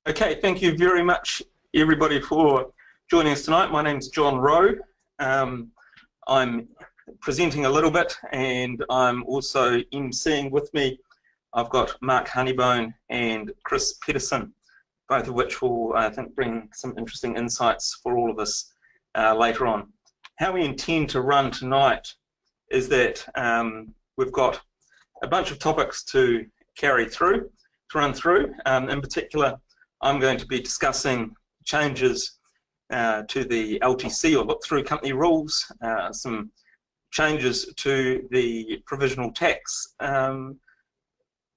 Okay, thank you very much, everybody, for joining us tonight. My name's John Rowe. I'm presenting a little bit, and I'm also emceeing with me. I've got Mark Honeybone and Kris Pedersen, both of which will, I think, bring some interesting insights for all of us later on. How we intend to run tonight is that we've got a bunch of topics to run through. In particular, I'm going to be discussing changes to the LTC or look-through company rules, some changes to the provisional tax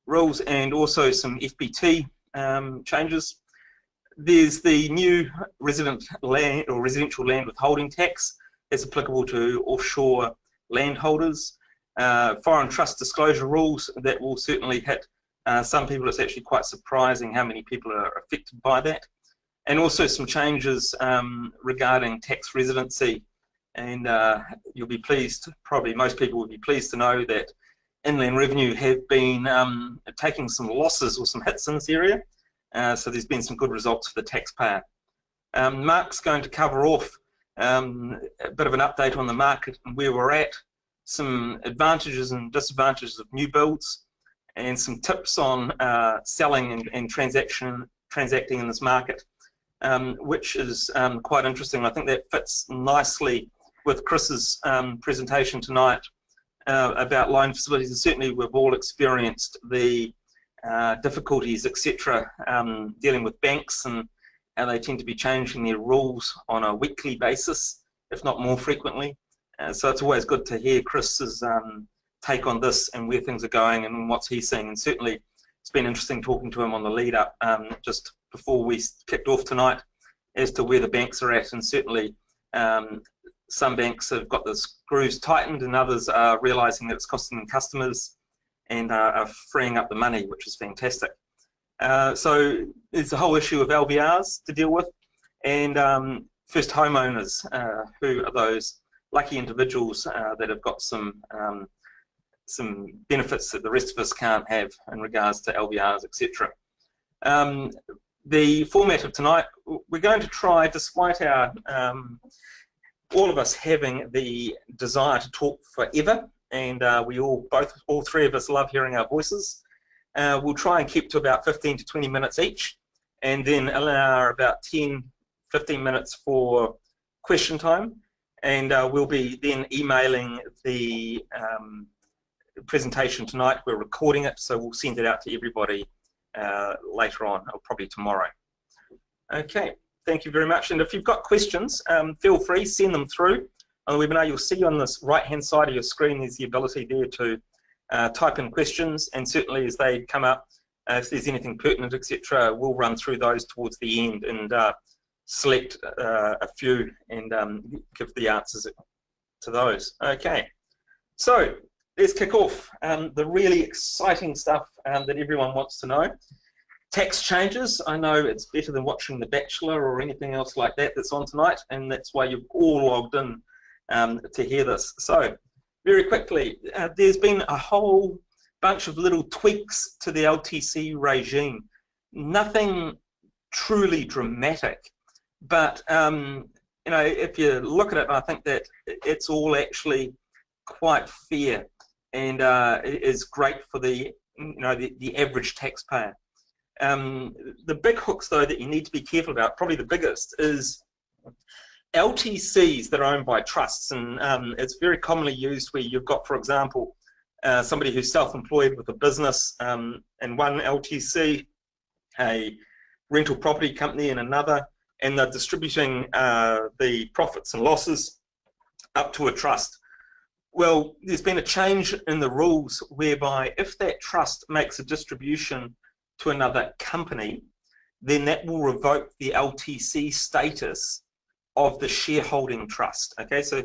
rules, and also some FBT changes. There's the new resident land or residential land withholding tax that's applicable to offshore landholders. Foreign trust disclosure rules that will certainly hit some people. It's actually quite surprising how many people are affected by that. And also some changes regarding tax residency. And you'll be pleased, probably most people will be pleased to know that Inland Revenue have been taking some losses or some hits in this area. So there's been some good results for the taxpayer. Mark's going to cover off a bit of an update on the market and where we're at, some advantages and disadvantages of new builds, and some tips on selling and transacting in this market, which is quite interesting. I think that fits nicely with Kris's presentation tonight about loan facilities, and certainly we've all experienced the difficulties, etc., dealing with banks and how they tend to be changing their rules on a weekly basis, if not more frequently. So it's always good to hear Kris's take on this and where things are going and what's he's seeing. And certainly it's been interesting talking to him on the lead up just before we kicked off tonight as to where the banks are at. And certainly some banks have got the screws tightened and others are realizing that it's costing them customers and are freeing up the money, which is fantastic. So there's a whole issue of LVRs to deal with, and first homeowners, who are those lucky individuals that have got some benefits that the rest of us can't have in regards to LVRs, etc. The format of tonight, we're going to try, despite our all of us having the desire to talk forever, and all three of us love hearing our voices. We'll try and keep to about 15 to 20 minutes each, and then allow about 10-15 minutes for question time, and we'll be then emailing the presentation tonight. We're recording it, so we'll send it out to everybody later on, or probably tomorrow. Okay, thank you very much. And if you've got questions, feel free, send them through on the webinar. You'll see on this right-hand side of your screen, there's the ability there to type in questions, and certainly as they come up, if there's anything pertinent, etc., we'll run through those towards the end and select a few and give the answers to those. Okay, so let's kick off the really exciting stuff that everyone wants to know. Tax changes. I know it's better than watching The Bachelor or anything else like that that's on tonight, and that's why you've all logged in to hear this. So very quickly, there's been a whole bunch of little tweaks to the LTC regime. Nothing truly dramatic, but you know, if you look at it, I think that it's all actually quite fair and is great for the the average taxpayer. The big hooks though that you need to be careful about, probably the biggest, is LTCs that are owned by trusts, and it's very commonly used where you've got, for example, somebody who's self-employed with a business in one LTC, a rental property company in another, and they're distributing the profits and losses up to a trust. Well, there's been a change in the rules whereby if that trust makes a distribution to another company, then that will revoke the LTC status of the shareholding trust. Okay, so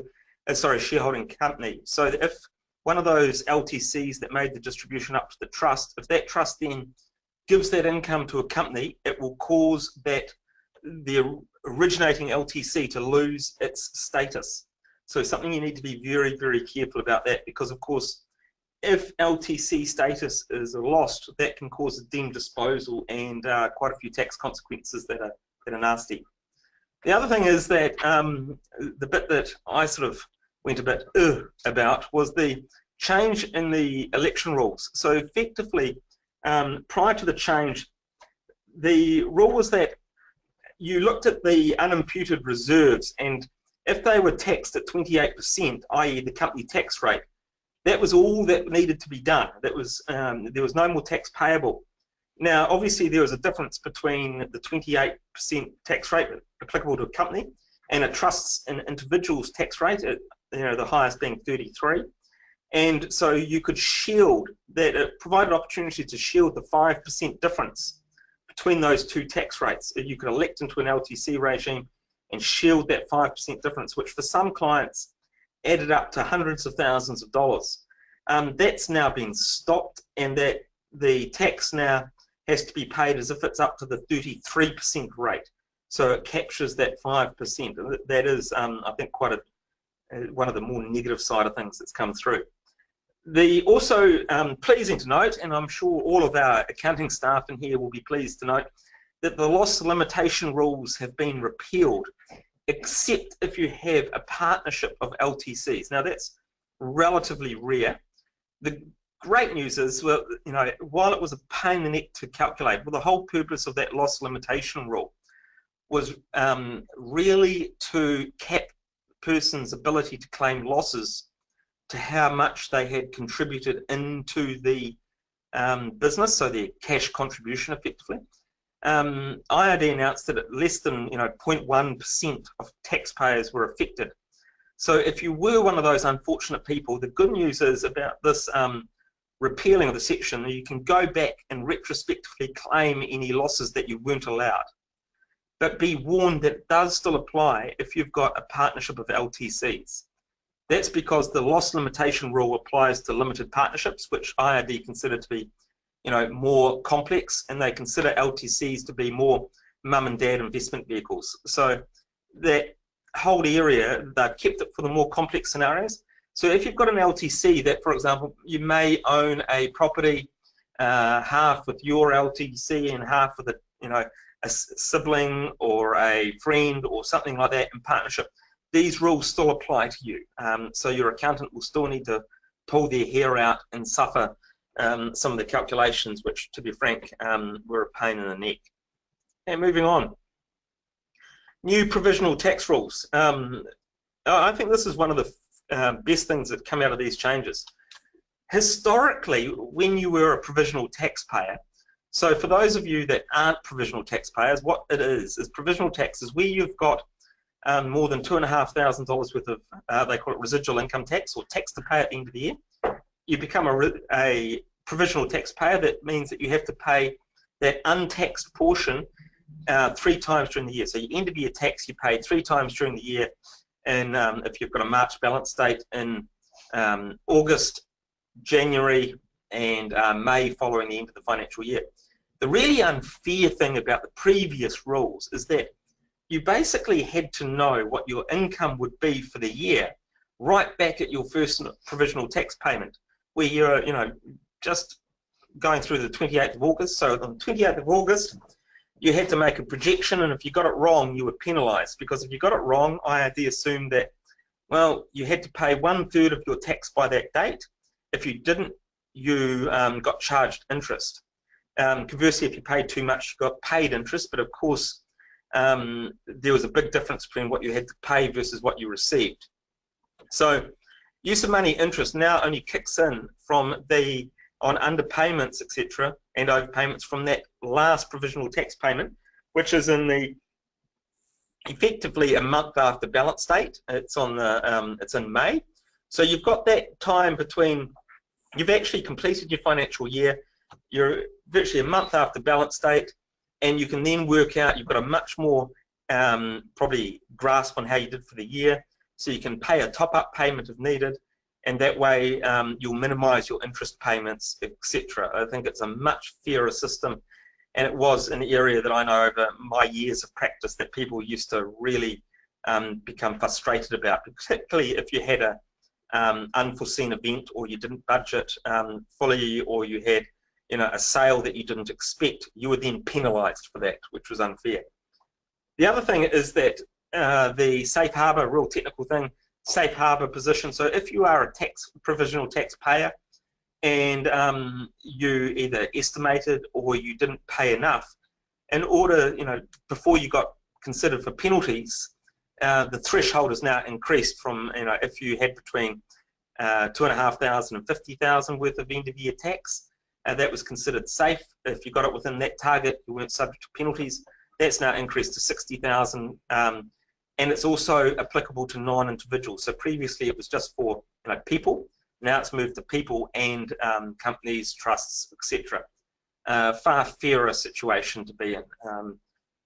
sorry, shareholding company. So if one of those LTCs that made the distribution up to the trust, if that trust then gives that income to a company, it will cause the originating LTC to lose its status. So something you need to be very, very careful about that, because of course, if LTC status is lost, that can cause a deemed disposal and quite a few tax consequences that are nasty. The other thing is that the bit that I sort of went a bit about was the change in the election rules. So effectively, prior to the change, the rule was that you looked at the unimputed reserves, and if they were taxed at 28%, i.e. the company tax rate, that was all that needed to be done. That was there was no more tax payable. Now, obviously, there was a difference between the 28% tax rate applicable to a company and a trust's and individual's tax rate, the highest being 33%. And so you could shield that. It provided opportunity to shield the 5% difference between those two tax rates. You could elect into an LTC regime and shield that 5% difference, which for some clients added up to hundreds of thousands of dollars. That's now been stopped, and that the tax now has to be paid as if it's up to the 33% rate. So it captures that 5%. That is, I think, quite one of the more negative side of things that's come through. Also pleasing to note, and I'm sure all of our accounting staff in here will be pleased to note, that the loss limitation rules have been repealed, except if you have a partnership of LTCs. Now that's relatively rare. The great news is, well, while it was a pain in the neck to calculate, well, the whole purpose of that loss limitation rule was really to cap the person's ability to claim losses to how much they had contributed into the business, so their cash contribution effectively. IRD announced that less than 0.1% of taxpayers were affected. So if you were one of those unfortunate people, the good news is about this repealing of the section, you can go back and retrospectively claim any losses that you weren't allowed. But be warned that it does still apply if you've got a partnership of LTCs. That's because the loss limitation rule applies to limited partnerships, which IRD consider to be more complex, and they consider LTCs to be more mum and dad investment vehicles. So that whole area, they've kept it for the more complex scenarios. So if you've got an LTC that, for example, you may own a property, half with your LTC and half with a sibling or a friend or something like that in partnership, these rules still apply to you. So your accountant will still need to pull their hair out and suffer some of the calculations, which, to be frank, were a pain in the neck. And moving on. New provisional tax rules. I think this is one of the best things that come out of these changes. Historically, when you were a provisional taxpayer, so for those of you that aren't provisional taxpayers, what it is provisional tax is where you've got more than $2,500 worth of, they call it residual income tax, or tax to pay at the end of the year. You become a provisional taxpayer. That means that you have to pay that untaxed portion 3 times during the year. So your end of year tax you pay 3 times during the year, and if you've got a March balance date in August, January, and May following the end of the financial year. The really unfair thing about the previous rules is that you basically had to know what your income would be for the year right back at your first provisional tax payment, where you're just going through the 28th of August. So on the 28th of August, you had to make a projection, and if you got it wrong, you were penalised, because if you got it wrong, IRD assumed that, well, you had to pay 1/3 of your tax by that date. If you didn't, you got charged interest. Conversely, if you paid too much, you got paid interest, but of course, there was a big difference between what you had to pay versus what you received. So use of money interest now only kicks in from on underpayments, etc., and overpayments from that last provisional tax payment, which is effectively a month after balance date. It's it's in May. So you've got that time between, you've actually completed your financial year, you're virtually a month after balance date, and you can then work out, you've got a much more probably grasp on how you did for the year, so you can pay a top-up payment if needed, and that way you'll minimise your interest payments, etc. I think it's a much fairer system, and it was an area that I know over my years of practice that people used to really become frustrated about, particularly if you had unforeseen event, or you didn't budget fully, or you had a sale that you didn't expect, you were then penalised for that, which was unfair. The other thing is that the safe harbour, real technical thing, safe harbour position. So if you are a provisional taxpayer and you either estimated or you didn't pay enough, in order, before you got considered for penalties, the threshold is now increased from, if you had between 2,500 and 50,000 worth of end of year tax, that was considered safe. If you got it within that target, you weren't subject to penalties. That's now increased to 60,000, and it's also applicable to non-individuals. So previously it was just for people. Now it's moved to people and companies, trusts, etc. Far fairer situation to be in.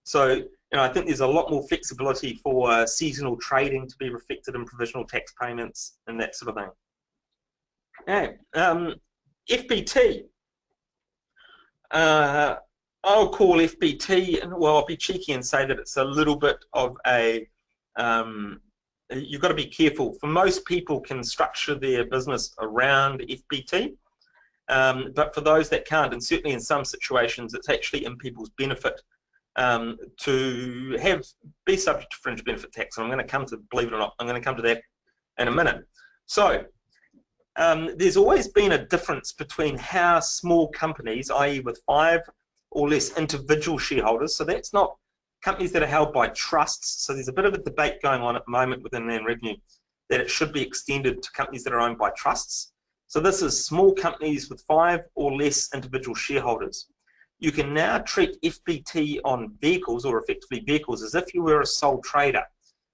So I think there's a lot more flexibility for seasonal trading to be reflected in provisional tax payments and that sort of thing. Okay. FBT. I'll call FBT, and well, I'll be cheeky and say that it's a little bit of a, you've got to be careful. For most people can structure their business around FBT, but for those that can't, and certainly in some situations, it's actually in people's benefit to be subject to fringe benefit tax. And I'm going to come to, believe it or not, I'm going to come to that in a minute. So there's always been a difference between how small companies, i.e. with 5 or less individual shareholders, so that's not companies that are held by trusts, so there's a bit of a debate going on at the moment within Land Revenue that it should be extended to companies that are owned by trusts. So this is small companies with 5 or less individual shareholders. You can now treat FBT on vehicles, or effectively vehicles, as if you were a sole trader.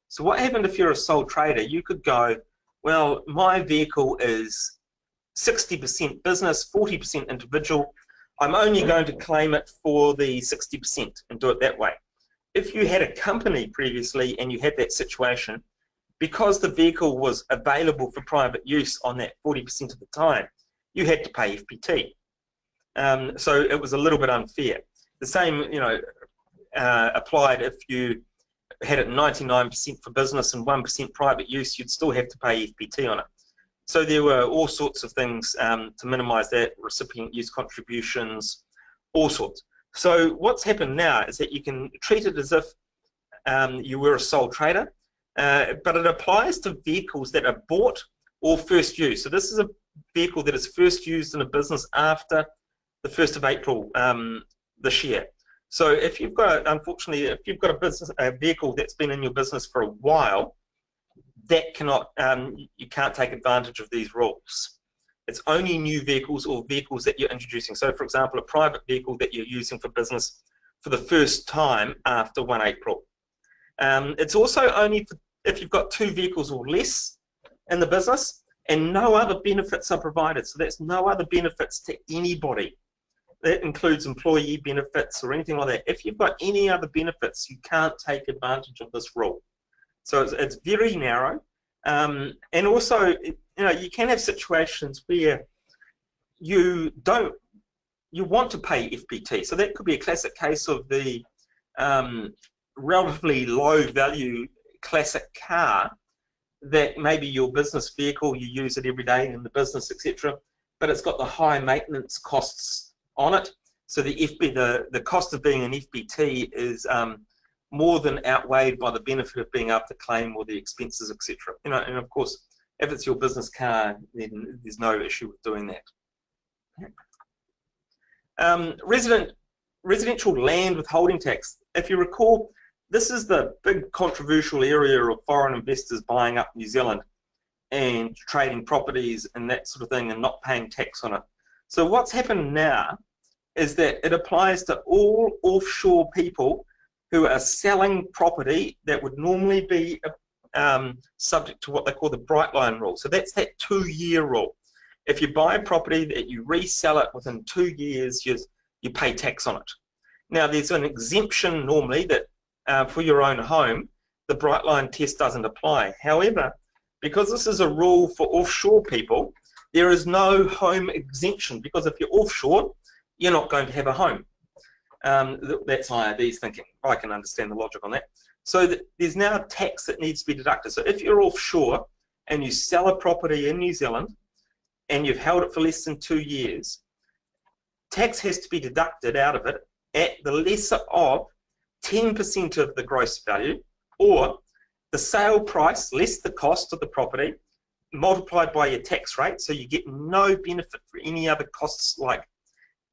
So what happened if you're a sole trader? You could go, well, my vehicle is 60% business, 40% individual. I'm only going to claim it for the 60% and do it that way. If you had a company previously and you had that situation, because the vehicle was available for private use on that 40% of the time, you had to pay FBT. So it was a little bit unfair. The same, applied if you had it 99% for business and 1% private use, you'd still have to pay FBT on it. So there were all sorts of things to minimise that, recipient use contributions, all sorts. So what's happened now is that you can treat it as if you were a sole trader, but it applies to vehicles that are bought or first used. So this is a vehicle that is first used in a business after the 1st of April this year. So if you've got, unfortunately, if you've got a vehicle that's been in your business for a while, that cannot, you can't take advantage of these rules. It's only new vehicles or vehicles that you're introducing. So for example, a private vehicle that you're using for business for the first time after 1 April. It's also only for, if you've got 2 vehicles or less in the business and no other benefits are provided. So that's no other benefits to anybody. That includes employee benefits or anything like that. If you've got any other benefits, you can't take advantage of this rule. So it's very narrow. And also, you can have situations where you want to pay FBT. So that could be a classic case of the relatively low value classic car that maybe your business vehicle, you use it every day in the business, etc. But it's got the high maintenance costs on it. So the cost of being an FBT is more than outweighed by the benefit of being able to claim or the expenses, etc. And of course, if it's your business car, then there's no issue with doing that. Residential land withholding tax. If you recall, this is the big controversial area of foreign investors buying up New Zealand and trading properties and that sort of thing and not paying tax on it. So what's happened now is that it applies to all offshore people who are selling property that would normally be subject to what they call the bright line rule. So that's that 2-year rule. If you buy a property that you resell it within 2 years, you pay tax on it. Now there's an exemption normally that for your own home, the bright line test doesn't apply. However, because this is a rule for offshore people, there is no home exemption, because if you're offshore, you're not going to have a home. That's IRD's thinking. I can understand the logic on that. So there's now tax that needs to be deducted. So if you're offshore, and you sell a property in New Zealand and you've held it for less than 2 years, tax has to be deducted out of it at the lesser of 10% of the gross value, or the sale price less the cost of the property multiplied by your tax rate, so you get no benefit for any other costs like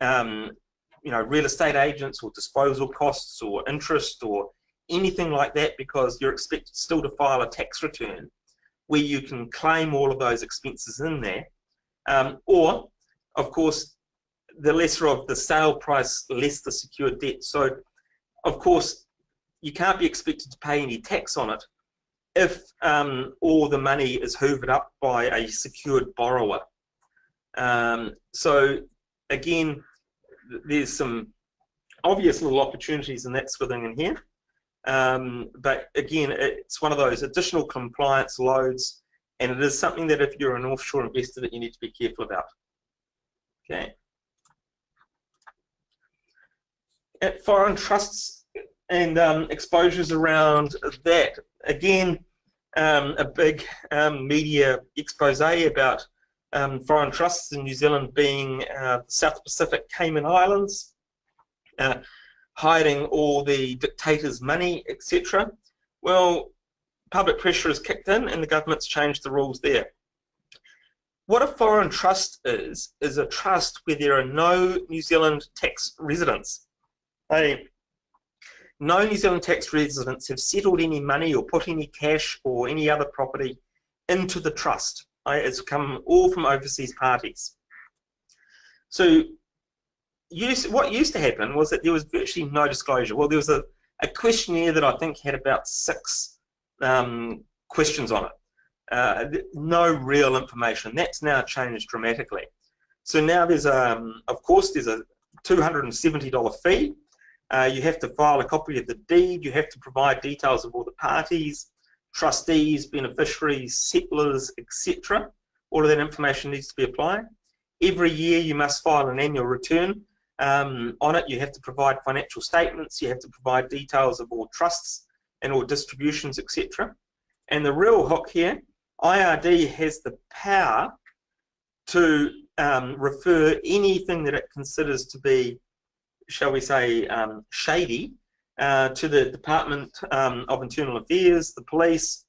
real estate agents or disposal costs or interest or anything like that, because you're expected still to file a tax return where you can claim all of those expenses in there. Or, of course, the lesser of the sale price less the secured debt. So, of course, you can't be expected to pay any tax on it if all the money is hoovered up by a secured borrower. So, again, there's some obvious little opportunities in that sort of thing in here. But again, it's one of those additional compliance loads, and it is something that if you're an offshore investor that you need to be careful about. Okay. At foreign trusts and exposures around that, again, a big media expose about foreign trusts in New Zealand being South Pacific Cayman Islands, hiding all the dictators' money, etc. Well, public pressure has kicked in and the government's changed the rules there. What a foreign trust is a trust where there are no New Zealand tax residents. No New Zealand tax residents have settled any money or put any cash or any other property into the trust. It's come all from overseas parties. So what used to happen was that there was virtually no disclosure. Well, there was a questionnaire that I think had about 6 questions on it. No real information. That's now changed dramatically. So now there's, of course, there's a $270 fee. You have to file a copy of the deed. You have to provide details of all the parties, trustees, beneficiaries, settlers, etc. All of that information needs to be applied. Every year you must file an annual return. On it, you have to provide financial statements. You have to provide details of all trusts and all distributions, etc. And the real hook here, IRD has the power to refer anything that it considers to be, shall we say, shady, to the Department of Internal Affairs, the police,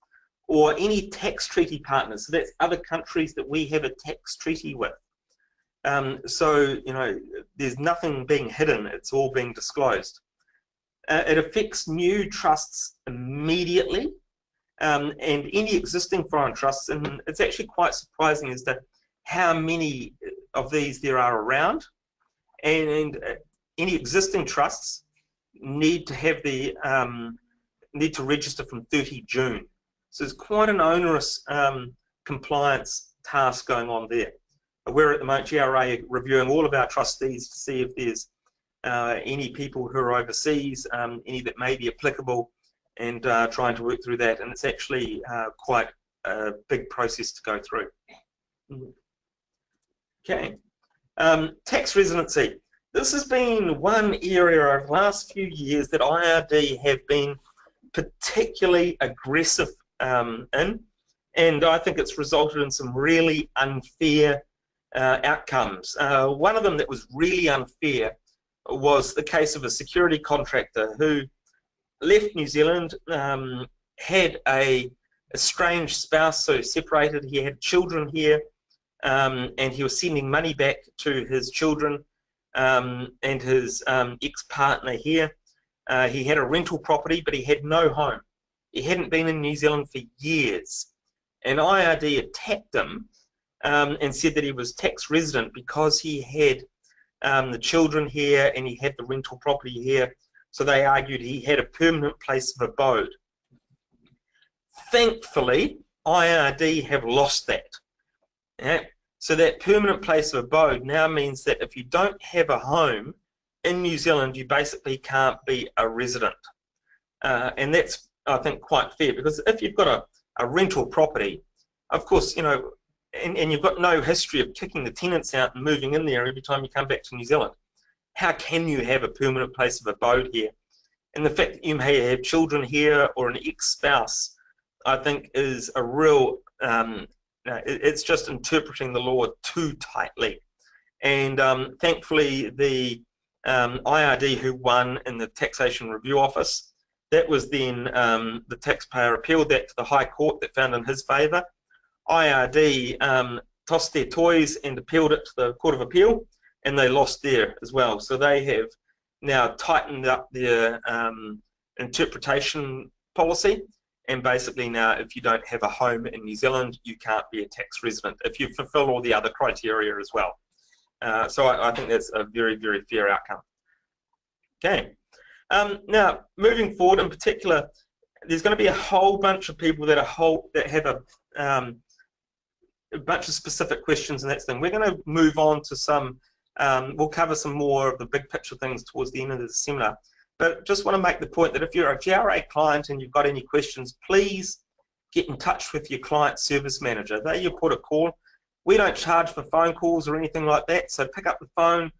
or any tax treaty partners. So that's other countries that we have a tax treaty with. So, there's nothing being hidden, it's all being disclosed. It affects new trusts immediately, and any existing foreign trusts, and it's actually quite surprising as to how many of these there are around, and any existing trusts need to have the need to register from 30 June. So it's quite an onerous compliance task going on there. We're at the moment, GRA, reviewing all of our trustees to see if there's any people who are overseas, any that may be applicable, and trying to work through that. And it's actually quite a big process to go through. Okay. Tax residency. This has been one area over the last few years that IRD have been particularly aggressive in, and I think it's resulted in some really unfair outcomes. One of them that was really unfair was the case of a security contractor who left New Zealand, had a estranged spouse, so separated. He had children here, and he was sending money back to his children and his ex-partner here. He had a rental property, but he had no home. He hadn't been in New Zealand for years, and IRD attacked him and said that he was tax resident because he had the children here and he had the rental property here. So they argued he had a permanent place of abode. Thankfully, IRD have lost that. Yeah? So that permanent place of abode now means that if you don't have a home in New Zealand, you basically can't be a resident. And that's, I think, quite fair, because if you've got a rental property, of course, and you've got no history of kicking the tenants out and moving in there every time you come back to New Zealand, how can you have a permanent place of abode here? And the fact that you may have children here or an ex-spouse, I think, is a real it's just interpreting the law too tightly. And thankfully, the IRD who won in the Taxation Review Office, that was then the taxpayer appealed that to the High Court that found in his favour. IRD tossed their toys and appealed it to the Court of Appeal, and they lost there as well. So they have now tightened up their interpretation policy, and basically now if you don't have a home in New Zealand, you can't be a tax resident if you fulfil all the other criteria as well. So I think that's a very, very fair outcome. Okay. Now, moving forward in particular, there's going to be a whole bunch of people that have a bunch of specific questions and that thing. We're going to move on to some, we'll cover some more of the big picture things towards the end of the seminar. But just want to make the point that if you're a GRA client and you've got any questions, please get in touch with your client service manager. They're your port of call. We don't charge for phone calls or anything like that, so pick up the phone,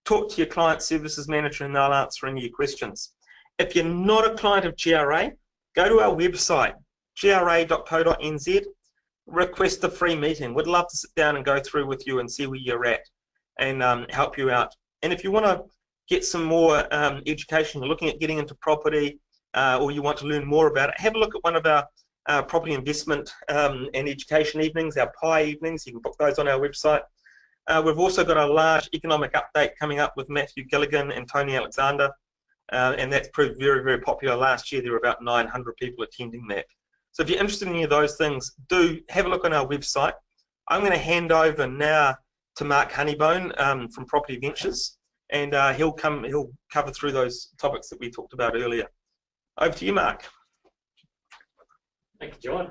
talk to your client services manager, and they'll answer any of your questions. If you're not a client of GRA, go to our website, gra.co.nz, request a free meeting. We'd love to sit down and go through with you and see where you're at and help you out. And if you want to get some more education, you're looking at getting into property, or you want to learn more about it, have a look at one of our property investment and education evenings, our PI evenings. You can book those on our website. We've also got a large economic update coming up with Matthew Gilligan and Tony Alexander, and that's proved very, very popular. Last year there were about 900 people attending that. So if you're interested in any of those things, do have a look on our website. I'm going to hand over now to Mark Honeybone from Property Ventures, and he'll cover through those topics that we talked about earlier. Over to you, Mark. Thank you, John.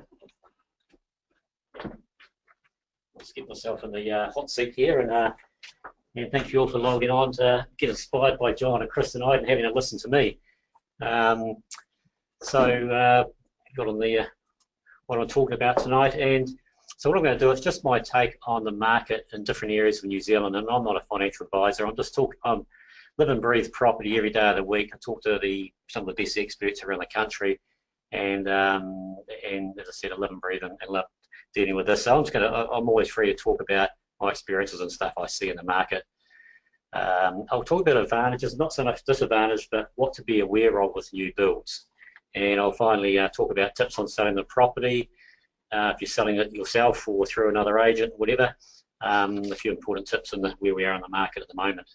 Let's get myself in the hot seat here, and thank you all for logging on to get inspired by John and Kris tonight and having a listen to me. Got on the what I'm talking about tonight, and so what I'm going to do is just my take on the market in different areas of New Zealand. And I'm not a financial advisor. I'm just talking. I live and breathe property every day of the week. I talk to some of the best experts around the country. And as I said, I live and breathe and love dealing with this. So I'm always free to talk about my experiences and stuff I see in the market. I'll talk about advantages, not so much disadvantages, but what to be aware of with new builds. And I'll finally talk about tips on selling the property, if you're selling it yourself or through another agent, whatever. A few important tips on where we are in the market at the moment.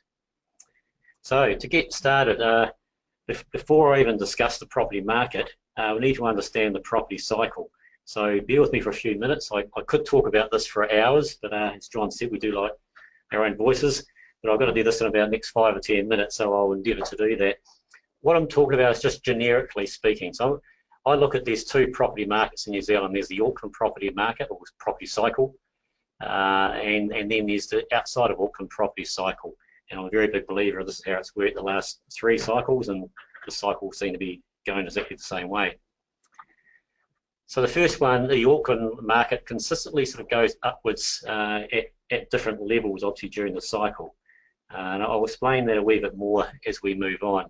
So to get started, before I even discuss the property market, we need to understand the property cycle. So bear with me for a few minutes. I could talk about this for hours, but as John said, we do like our own voices. But I've got to do this in about the next 5 or 10 minutes, so I'll endeavour to do that. What I'm talking about is just generically speaking. So I look at these two property markets in New Zealand. There's the Auckland property market, or property cycle, and then there's the outside of Auckland property cycle. And I'm a very big believer this is how it's worked the last 3 cycles, and the cycles seem to be going exactly the same way. So the first one, the Auckland market, consistently sort of goes upwards at different levels, obviously during the cycle. And I'll explain that a wee bit more as we move on.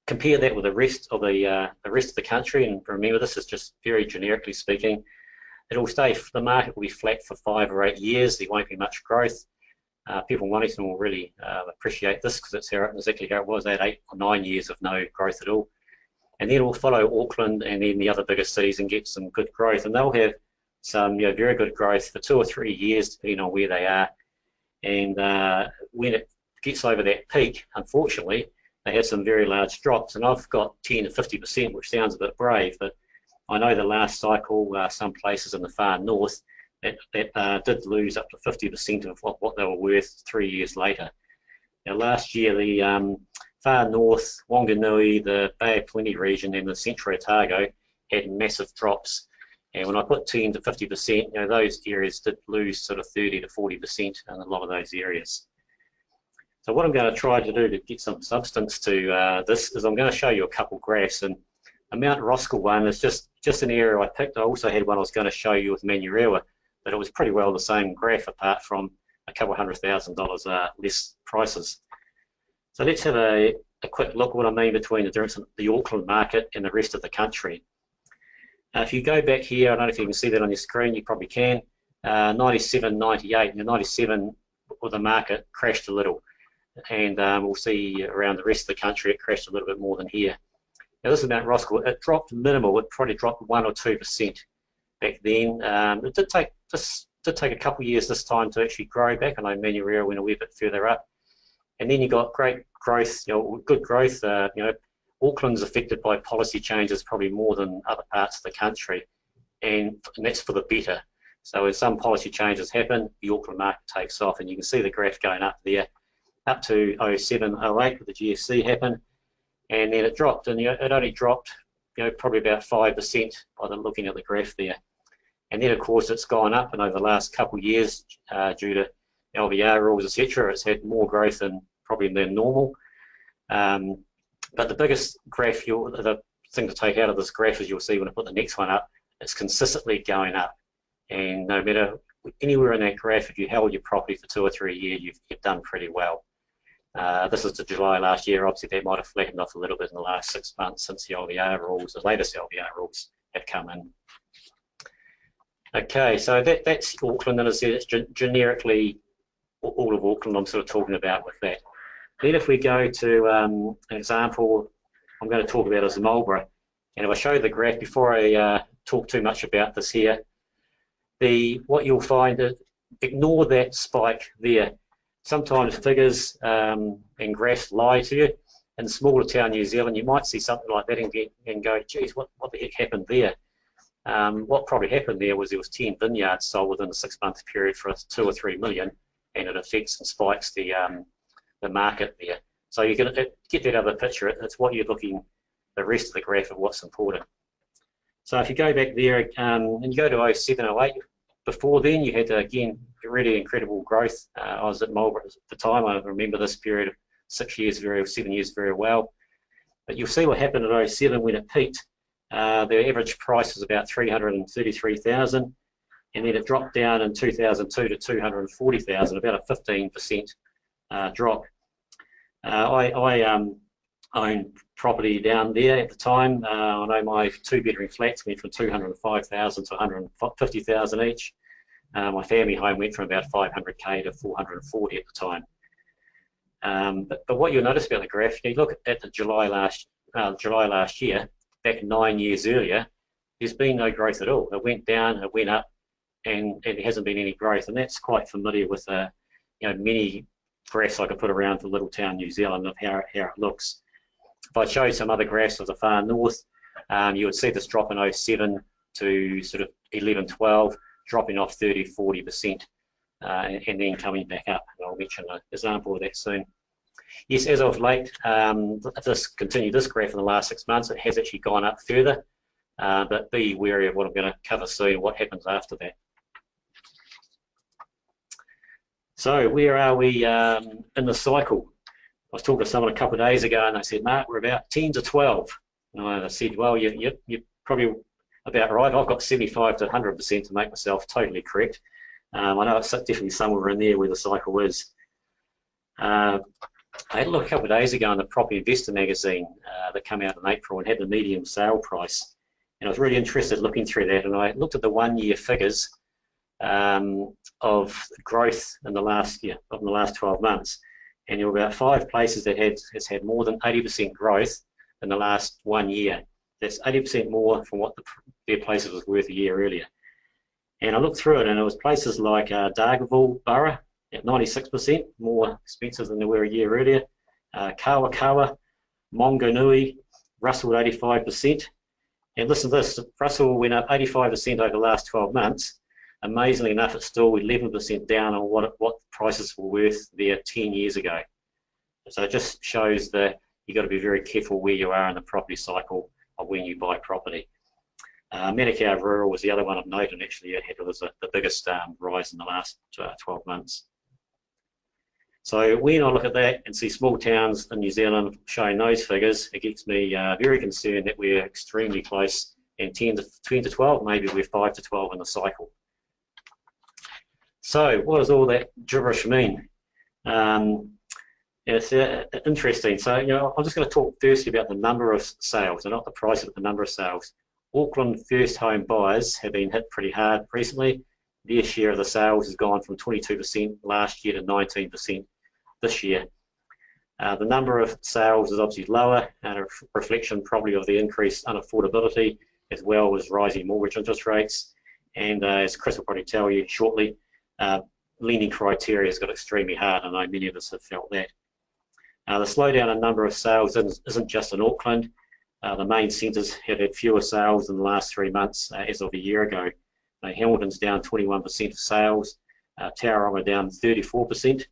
Compare that with the rest of the country, and remember this is just very generically speaking. It'll stay. The market will be flat for 5 or 8 years. There won't be much growth. People in Wellington will really appreciate this because it's exactly how it was. They had 8 or 9 years of no growth at all. And then we'll follow Auckland and then the other bigger cities and get some good growth. And they'll have some very good growth for 2 or 3 years, depending on where they are. And when it gets over that peak, unfortunately, they have some very large drops. And I've got 10 to 50%, which sounds a bit brave, but I know the last cycle, some places in the far north, that did lose up to 50% of what they were worth 3 years later. Now last year, the far north, Wanganui, the Bay of Plenty region and the Central Otago had massive drops. And when I put 10 to 50%, those areas did lose sort of 30 to 40% in a lot of those areas. So what I'm going to try to do to get some substance to this is I'm going to show you a couple graphs. And the Mount Roskill one is just an area I picked. I also had one I was going to show you with Manurewa, but it was pretty well the same graph apart from a couple $100,000 less prices. So let's have a quick look at what I mean between the Auckland market and the rest of the country. If you go back here, I don't know if you can see that on your screen, you probably can, 97, 98, and the 97 or the market crashed a little. And we'll see around the rest of the country it crashed a little bit more than here. Now this is Mount Roskill. It dropped minimal. It probably dropped 1 or 2% back then. It did take a couple of years this time to actually grow back. I know Manurewa went a wee bit further up. And then you got great growth, good growth. Auckland's affected by policy changes probably more than other parts of the country, and that's for the better. So as some policy changes happen, the Auckland market takes off, and you can see the graph going up there, up to 07, 08 with the GFC happened, and then it dropped, and it only dropped, probably about 5% by looking at the graph there. And then of course it's gone up, and over the last couple of years, due to LVR rules, etc., it's had more growth than normal. But the biggest graph, the thing to take out of this graph is you'll see when I put the next one up, it's consistently going up. And no matter anywhere in that graph, if you held your property for 2 or 3 years, you've done pretty well. This is to July last year. Obviously, that might have flattened off a little bit in the last 6 months since the LVR rules, the latest LVR rules, have come in. Okay, so that's Auckland, and as I said, it's generically all of Auckland I'm sort of talking about with that. Then if we go to an example I'm going to talk about is Marlborough, and if I show the graph before I talk too much about this here, what you'll find is, ignore that spike there. Sometimes figures and graphs lie to you. In smaller town New Zealand, you might see something like that and go, geez, what the heck happened there? What probably happened there was 10 vineyards sold within a 6-month period for 2 or 3 million, and it affects and spikes the market there. So you can get that other picture. It's what you're looking, the rest of the graph of what's important. So if you go back there and you go to 07, 08, before then you had, again, really incredible growth. I was at Marlborough at the time. I remember this period of 7 years very well. But you'll see what happened at 07 when it peaked. The average price was about 333,000, and then it dropped down in 2002 to 240,000, about a 15% drop. I owned property down there at the time. I know my 2-bedroom flats went from 205,000 to 150,000 each. My family home went from about 500k to 440 at the time. But what you'll notice about the graph, you look at the July last year, back 9 years earlier, there's been no growth at all. It went down, it went up, and there hasn't been any growth. And that's quite familiar with many graphs I could put around for little town New Zealand of how it looks. If I show some other graphs of the far north, you would see this drop in 07 to sort of 11, 12, dropping off 30, 40%, and then coming back up. And I'll mention an example of that soon. Yes, as of late, this graph in the last 6 months, it has actually gone up further, but be wary of what I'm going to cover soon, what happens after that. So where are we in the cycle? I was talking to someone a couple of days ago, and they said, Mark, we're about 10 to 12. And I said, well, you're probably about right. I've got 75 to 100% to make myself totally correct. I know it's definitely somewhere in there where the cycle is. I had a look a couple of days ago in the Property Investor magazine that came out in April and had the median sale price. And I was really interested looking through that, and I looked at the 1-year figures of growth in the last 12 months. And there were about 5 places that has had more than 80% growth in the last 1 year. That's 80% more from what their places was worth a year earlier. And I looked through it, and it was places like Dargaville Borough at 96%, more expensive than they were a year earlier. Kawakawa, Monganui, Russell at 85%. And listen to this, Russell went up 85% over the last 12 months. Amazingly enough, it's still 11% down on what prices were worth there 10 years ago. So it just shows that you've got to be very careful where you are in the property cycle of when you buy property. Manukau Rural was the other one of note, and actually it was the biggest rise in the last 12 months. So when I look at that and see small towns in New Zealand showing those figures, it gets me very concerned that we're extremely close, and 10 to 12, maybe we're 5 to 12 in the cycle. So what does all that gibberish mean? It's interesting. So I'm just going to talk firstly about the number of sales, and not the price, but the number of sales. Auckland first home buyers have been hit pretty hard recently. Their share of the sales has gone from 22% last year to 19% this year. The number of sales is obviously lower, and a reflection probably of the increased unaffordability as well as rising mortgage interest rates. And as Kris will probably tell you shortly, lending criteria has got extremely hard. I know many of us have felt that. The slowdown in number of sales isn't just in Auckland. The main centres have had fewer sales in the last 3 months as of a year ago. Hamilton's down 21% of sales, Tauranga down 34%,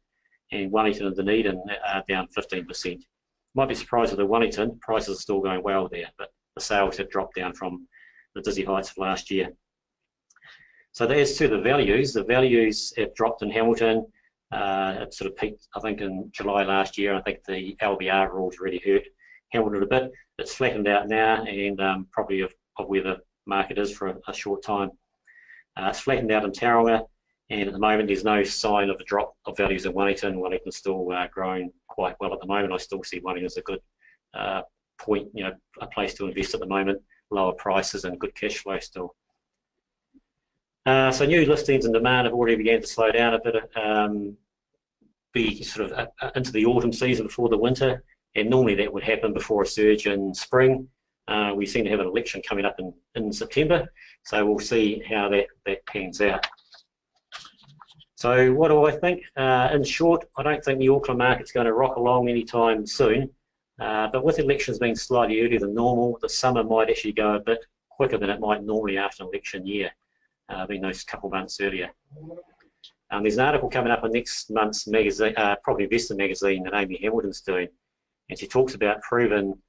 and Wellington and Dunedin are down 15%. Might be surprised with the Wellington, prices are still going well there, but the sales have dropped down from the dizzy heights of last year. So as to the values have dropped in Hamilton. It sort of peaked, I think, in July last year. I think the LBR rules really hurt Hamilton a bit. It's flattened out now, and probably of where the market is for a short time. It's flattened out in Tauranga, and at the moment there's no sign of a drop of values in Wellington. Wellington's still growing quite well at the moment. I still see Wellington as a good point, a place to invest at the moment. Lower prices and good cash flow still. So new listings and demand have already begun to slow down a bit, be sort of into the autumn season before the winter, and normally that would happen before a surge in spring. We seem to have an election coming up in September, so we'll see how that pans out. So what do I think? In short, I don't think the Auckland market's going to rock along anytime soon, but with elections being slightly earlier than normal, the summer might actually go a bit quicker than it might normally after an election year. Being those couple months earlier. There's an article coming up in next month's magazine, Property Investor magazine, that Amy Hamilton's doing, and she talks about proven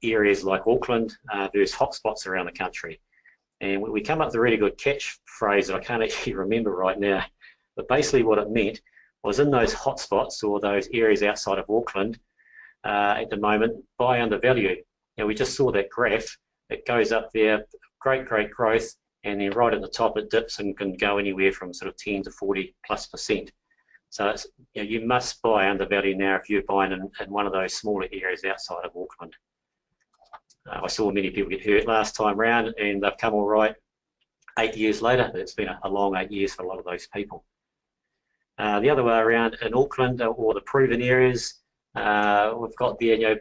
areas like Auckland versus hotspots around the country. And we come up with a really good catchphrase that I can't actually remember right now, but basically what it meant was in those hotspots or those areas outside of Auckland at the moment, buy undervalue. We just saw that graph. It goes up there, great growth, and then right at the top it dips and can go anywhere from sort of 10 to 40+%. So it's, you must buy undervalue now if you're buying in one of those smaller areas outside of Auckland. I saw many people get hurt last time round, and they've come all right 8 years later. It's been a long 8 years for a lot of those people. The other way around in Auckland, or the proven areas, we've got there,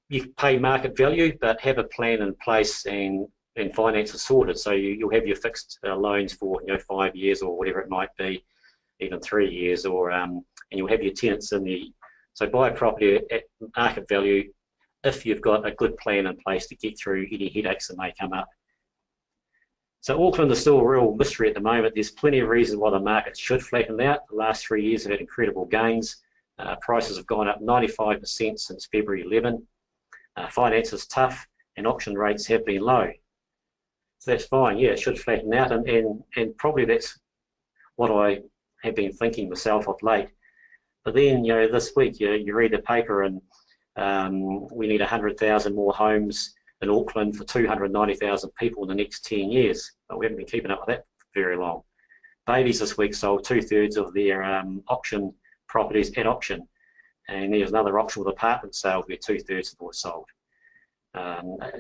you pay market value, but have a plan in place and finance is sorted. So you'll have your fixed loans for 5 years or whatever it might be, even 3 years, or and you'll have your tenants in the. So buy a property at market value if you've got a good plan in place to get through any headaches that may come up. So Auckland is still a real mystery at the moment. There's plenty of reasons why the market should flatten out. The last 3 years have had incredible gains. Prices have gone up 95% since February 11. Finance is tough, and auction rates have been low. So that's fine, yeah, it should flatten out, and probably that's what I have been thinking myself of late. But then, this week you read the paper and we need 100,000 more homes in Auckland for 290,000 people in the next 10 years. But we haven't been keeping up with that for very long. Babies this week sold 2/3 of their auction properties at auction, and there's another auction with apartment sales where 2/3 of them were sold.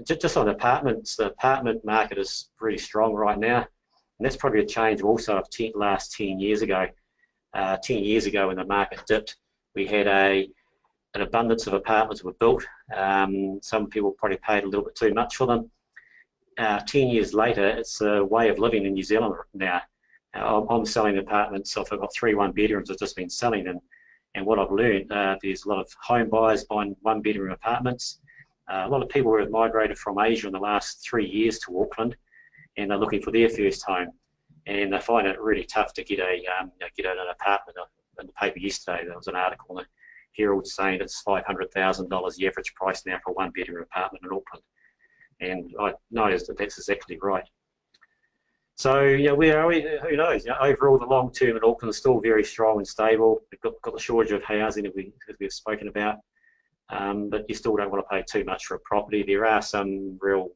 Just on apartments, the apartment market is really strong right now, and that's probably a change also of last 10 years ago. 10 years ago when the market dipped, we had an abundance of apartments were built. Some people probably paid a little bit too much for them. 10 years later, it's a way of living in New Zealand now. I'm selling apartments, so I've got 3 one-bedrooms I've just been selling, and what I've learned, there's a lot of home buyers buying one-bedroom apartments. A lot of people have migrated from Asia in the last 3 years to Auckland, and they're looking for their first home, and they find it really tough to get an apartment. In the paper yesterday, there was an article in the Herald saying it's $500,000 the average price now for a one-bedroom apartment in Auckland, and I noticed that that's exactly right. So where are we? Who knows? Overall, the long term in Auckland is still very strong and stable. We've got the shortage of housing as we've spoken about. But you still don't want to pay too much for a property. There are some real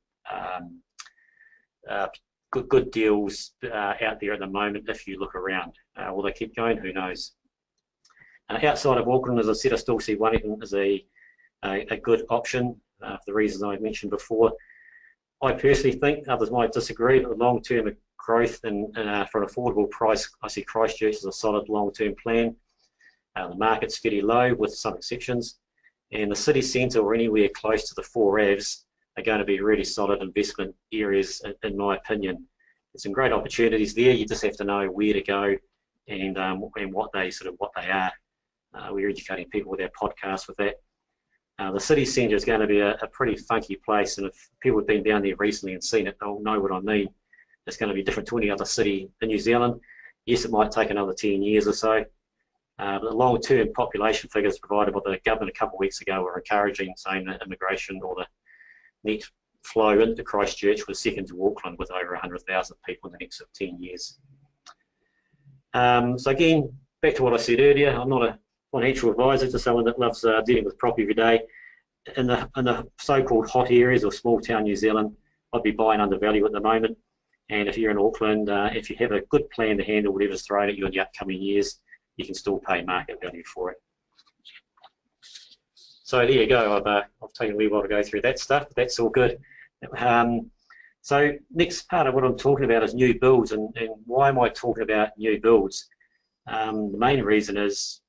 good deals out there at the moment if you look around. Will they keep going? Who knows? Outside of Auckland, as I said, I still see Wellington as a good option for the reasons I mentioned before. I personally think, others might disagree, but the long-term growth for an affordable price, I see Christchurch as a solid long-term plan. The market's fairly low with some exceptions, and the city centre or anywhere close to the 4 Avs are going to be really solid investment areas, in my opinion. There's some great opportunities there. You just have to know where to go and what they are. We're educating people with our podcast with that. The city centre is going to be a pretty funky place, and if people have been down there recently and seen it, they'll know what I mean. It's going to be different to any other city in New Zealand. Yes, it might take another 10 years or so, but the long-term population figures provided by the government a couple of weeks ago were encouraging, saying that immigration or the net flow into Christchurch was second to Auckland with over 100,000 people in the next 10 years. So again, back to what I said earlier, I'm not a financial advisor, just someone that loves dealing with property every day. In the so-called hot areas or small town New Zealand, I'd be buying under value at the moment. And if you're in Auckland, if you have a good plan to handle whatever's thrown at you in the upcoming years, you can still pay market value for it. So there you go. I've taken a wee while to go through that stuff, but that's all good. So next part of what I'm talking about is new builds, and why am I talking about new builds? The main reason is,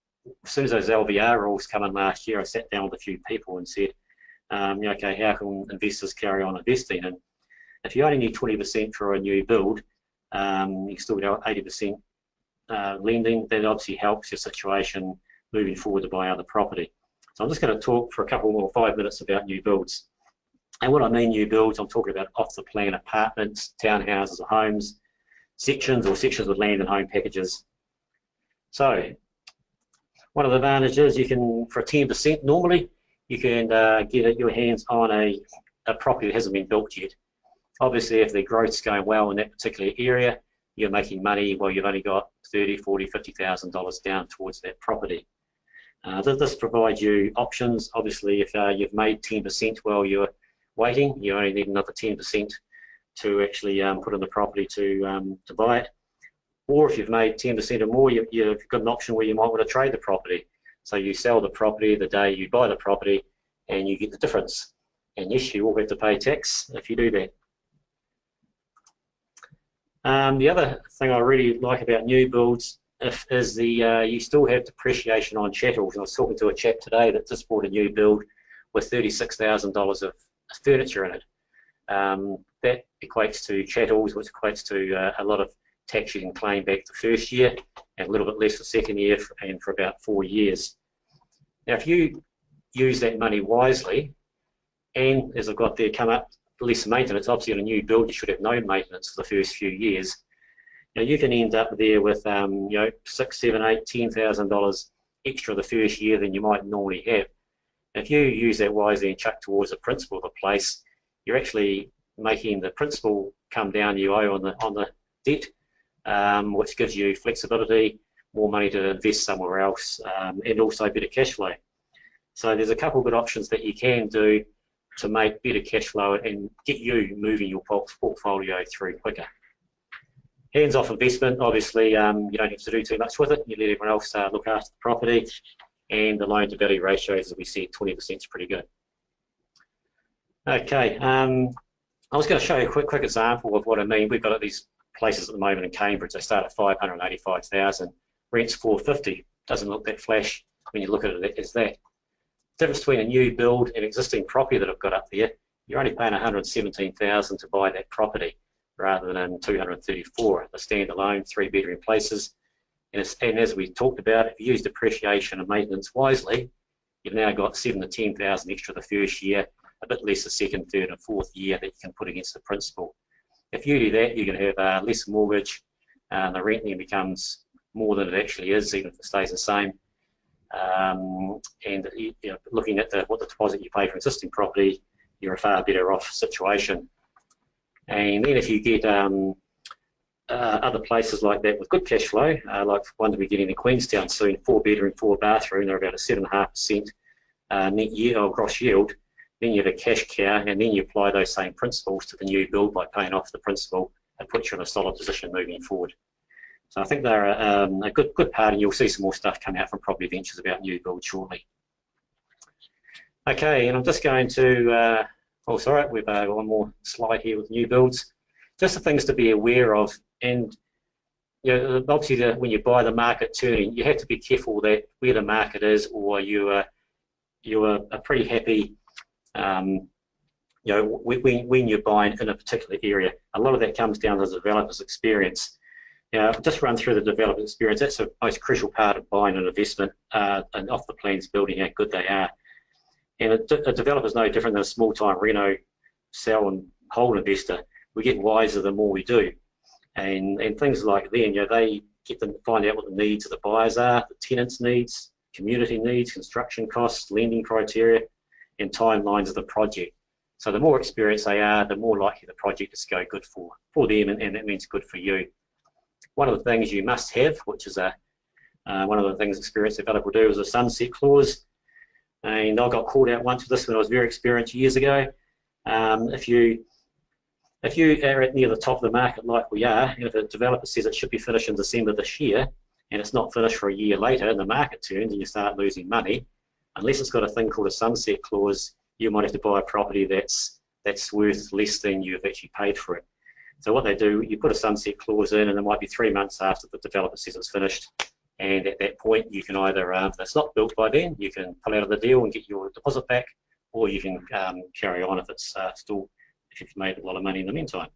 as soon as those LVR rules come in last year, I sat down with a few people and said, okay, how can investors carry on investing? And if you only need 20% for a new build, you still get 80% lending. That obviously helps your situation moving forward to buy other property. So I'm just going to talk for a couple more 5 minutes about new builds. And what I mean new builds, I'm talking about off-the-plan apartments, townhouses or homes, sections with land and home packages. So one of the advantages, you can, for 10% normally, you can get your hands on a property that hasn't been built yet. Obviously, if the growth's going well in that particular area, you're making money while you've only got $30,000, $40,000, $50,000 down towards that property. This provides you options. Obviously, if you've made 10% while you're waiting, you only need another 10% to actually put in the property to buy it. Or if you've made 10% or more, you've got an option where you might want to trade the property. So you sell the property the day you buy the property and you get the difference. And yes, you will have to pay tax if you do that. The other thing I really like about new builds is you still have depreciation on chattels. And I was talking to a chap today that just bought a new build with $36,000 of furniture in it. That equates to chattels, which equates to a lot of tax you can claim back the first year and a little bit less the second year and for about 4 years. Now, if you use that money wisely, and as I've got there, come up less maintenance, obviously on a new build you should have no maintenance for the first few years. Now you can end up there with $6,000, $7,000, $8,000, $10,000 extra the first year than you might normally have. If you use that wisely and chuck towards the principal of the place, you're actually making the principal come down you owe on the debt, which gives you flexibility, more money to invest somewhere else, and also better cash flow. So there's a couple of good options that you can do to make better cash flow and get you moving your portfolio through quicker. Hands-off investment, obviously, you don't have to do too much with it. You let everyone else look after the property, and the loan-to-value ratios, as we said, 20% is pretty good. Okay, I was going to show you a quick example of what I mean. We've got these places at the moment in Cambridge. They start at $585,000, rents $450. Doesn't look that flash when you look at it as that. The difference between a new build and existing property that I've got up there, you're only paying $117,000 to buy that property rather than $234. The standalone 3-bedroom places. And as we talked about, if you use depreciation and maintenance wisely, you've now got $7,000 to $10,000 extra the first year, a bit less the second, third, and fourth year that you can put against the principal. If you do that, you're going to have less mortgage, the rent then becomes more than it actually is, even if it stays the same. And looking at what the deposit you pay for existing property, you're a far better off situation. And then if you get other places like that with good cash flow, like one to be getting in Queenstown soon, 4-bedroom, 4-bathroom, they're about a 7.5% net yield or gross yield. Then you have a cash cow, and then you apply those same principles to the new build by paying off the principal and put you in a solid position moving forward. So I think they're a good part, and you'll see some more stuff come out from Property Ventures about new build shortly. Okay, and I'm just going to Oh, sorry, we've got one more slide here with new builds. Just the things to be aware of, and obviously when you buy the market turning, you have to be careful that where the market is, or you are pretty happy. When you're buying in a particular area, a lot of that comes down to the developer's experience. Just run through the developer's experience. That's the most crucial part of buying an investment, and off the plans building, how good they are. And a developer is no different than a small-time reno, sell and hold investor. We get wiser the more we do, and things like them. They get them to find out what the needs of the buyers are, the tenants' needs, community needs, construction costs, lending criteria, and timelines of the project. So the more experienced they are, the more likely the project is to go good for them, and that means good for you. One of the things you must have, which is one of the things experienced developer will do, is a sunset clause. And I got called out once for this when I was very experienced years ago. If you are near the top of the market like we are, and if a developer says it should be finished in December this year, and it's not finished for a year later, and the market turns and you start losing money, unless it's got a thing called a sunset clause, you might have to buy a property that's worth less than you've actually paid for it. So what they do, you put a sunset clause in, and it might be 3 months after the developer says it's finished. And at that point, you can either, if it's not built by then, you can pull out of the deal and get your deposit back, or you can carry on if it's if you've made a lot of money in the meantime.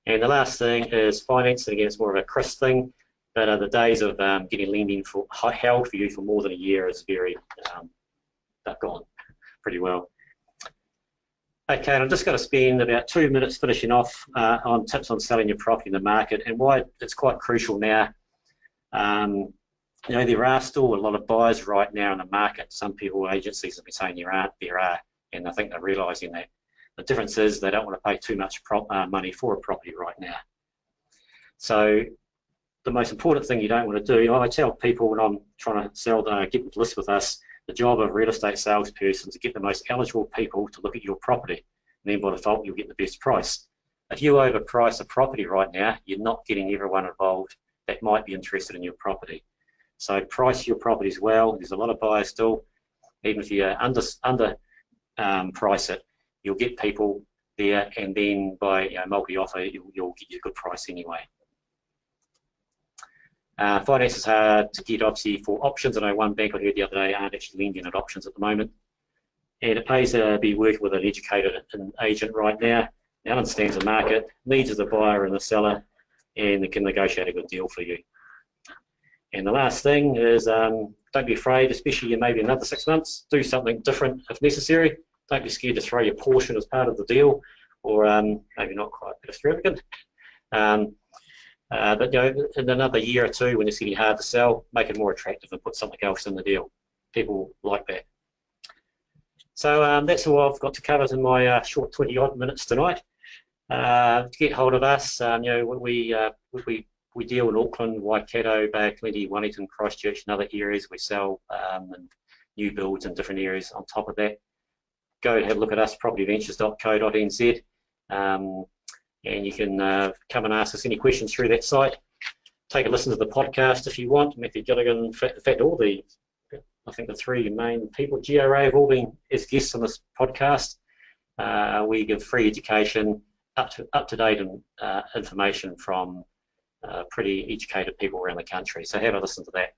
And the last thing is finance. And again, it's more of a Kris thing, but the days of getting lending held for you for more than a year is they've gone pretty well. Okay, and I'm just going to spend about 2 minutes finishing off on tips on selling your property in the market, and why it's quite crucial now. There are still a lot of buyers right now in the market. Some people, agencies, have been saying there are, and I think they're realising that. The difference is they don't want to pay too much money for a property right now. So the most important thing you don't want to do, I tell people when I'm trying to sell, get them to list with us, the job of a real estate salesperson is to get the most eligible people to look at your property, and then by default you'll get the best price. If you overprice a property right now, you're not getting everyone involved that might be interested in your property. So price your properties well. There's a lot of buyers still. Even if you under price it, you'll get people there, and then by multi-offer, you'll get your good price anyway. Finance is hard to get, obviously, for options. I know one bank I heard the other day aren't actually lending at options at the moment. And it pays to be working with an educated agent right now. Now understands the market, needs of the buyer and the seller, and they can negotiate a good deal for you. And the last thing is, don't be afraid, especially in maybe another 6 months, do something different if necessary. Don't be scared to throw your portion as part of the deal, or maybe not quite extravagant. But in another year or two, when it's getting hard to sell, make it more attractive and put something else in the deal. People like that. So that's all I've got to cover in my short 20-odd minutes tonight. To get hold of us, we deal in Auckland, Waikato, Bay of Plenty, Wellington, Christchurch, and other areas. We sell and new builds in different areas. On top of that, go have a look at us, propertyventures.co.nz, and you can come and ask us any questions through that site. Take a listen to the podcast if you want. Matthew Gilligan, in fact, I think the three main people, GRA, have all been as guests on this podcast. We give free education, up-to-date information from pretty educated people around the country. So have a listen to that.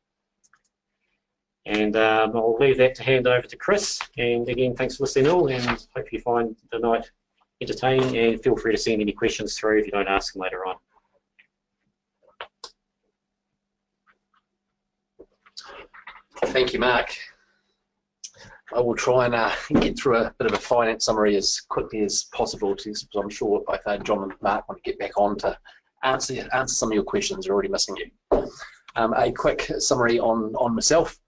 And I'll leave that to hand over to Kris. And again, thanks for listening all, and hope you find the night entertaining, and feel free to send any questions through if you don't ask them later on. Thank you, Mark. I will try and get through a bit of a finance summary as quickly as possible, because I'm sure both John and Mark want to get back on to answer some of your questions. They're already missing you. A quick summary on myself.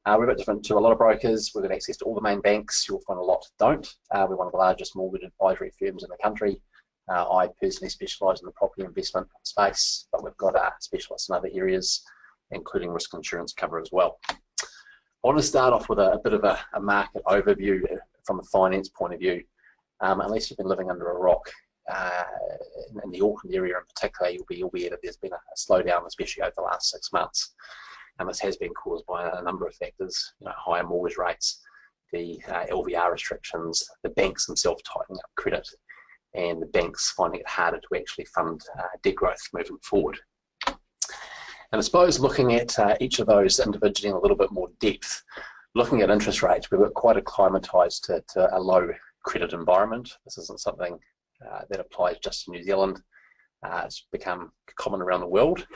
We're a bit different to a lot of brokers. We've got access to all the main banks. You'll find a lot don't. We're one of the largest mortgage advisory firms in the country. I personally specialise in the property investment space, but we've got specialists in other areas, including risk insurance cover as well. I want to start off with a bit of a market overview from a finance point of view. Unless you've been living under a rock, in the Auckland area in particular, you'll be aware that there's been a slowdown, especially over the last 6 months. And this has been caused by a number of factors, higher mortgage rates, the LVR restrictions, the banks themselves tightening up credit, and the banks finding it harder to actually fund debt growth moving forward. And I suppose looking at each of those individually in a little bit more depth, looking at interest rates, we've got quite acclimatised to a low credit environment. This isn't something that applies just to New Zealand. It's become common around the world.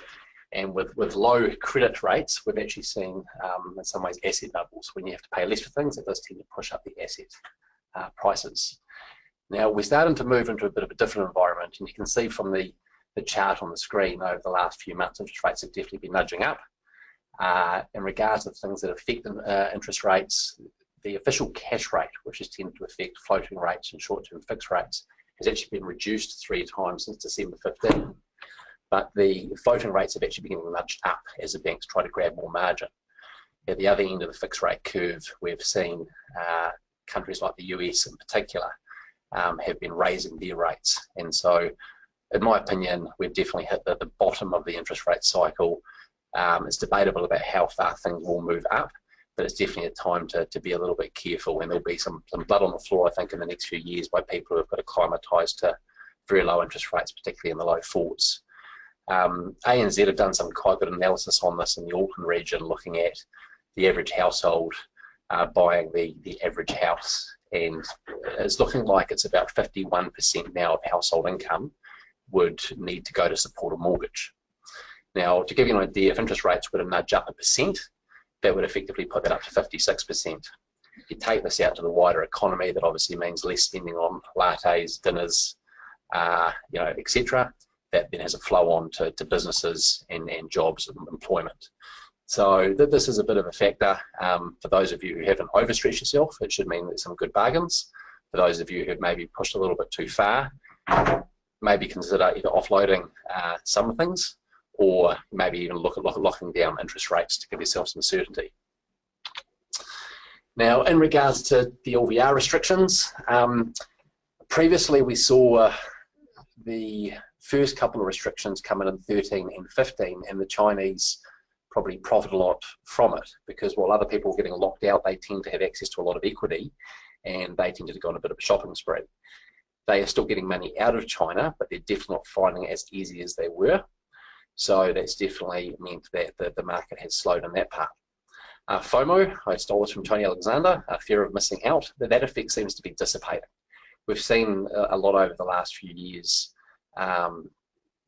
And with low credit rates, we've actually seen, in some ways, asset bubbles. When you have to pay less for things, it does tend to push up the asset prices. Now, we're starting to move into a bit of a different environment, and you can see from the chart on the screen over the last few months, interest rates have definitely been nudging up. In regards to things that affect interest rates, the official cash rate, which has tended to affect floating rates and short-term fixed rates, has actually been reduced 3 times since December 15. But the floating rates have actually been nudged up as the banks try to grab more margin. At the other end of the fixed rate curve, we've seen countries like the US in particular have been raising their rates. And so, in my opinion, we've definitely hit the bottom of the interest rate cycle. It's debatable about how far things will move up, but it's definitely a time to be a little bit careful, and there'll be some blood on the floor, I think, in the next few years by people who have got acclimatised to very low interest rates, particularly in the low fours. ANZ have done some quite good analysis on this in the Auckland region, looking at the average household buying the average house, and it's looking like it's about 51% now of household income would need to go to support a mortgage. Now, to give you an idea, if interest rates were to nudge up 1%, that would effectively put that up to 56%. If you take this out to the wider economy, that obviously means less spending on lattes, dinners, etc. That then has a flow on to businesses and jobs and employment. So this is a bit of a factor. For those of you who haven't overstretched yourself, it should mean there's some good bargains. For those of you who have maybe pushed a little bit too far, maybe consider either offloading some things, or maybe even look at locking down interest rates to give yourself some certainty. Now, in regards to the LVR restrictions, previously we saw the first couple of restrictions come in 13 and 15, and the Chinese probably profit a lot from it, because while other people were getting locked out, they tend to have access to a lot of equity, and they tended to go on a bit of a shopping spree. They are still getting money out of China, but they're definitely not finding it as easy as they were. So that's definitely meant that the market has slowed in that part. FOMO, I stole this from Tony Alexander, fear of missing out, that effect seems to be dissipating. We've seen a lot over the last few years.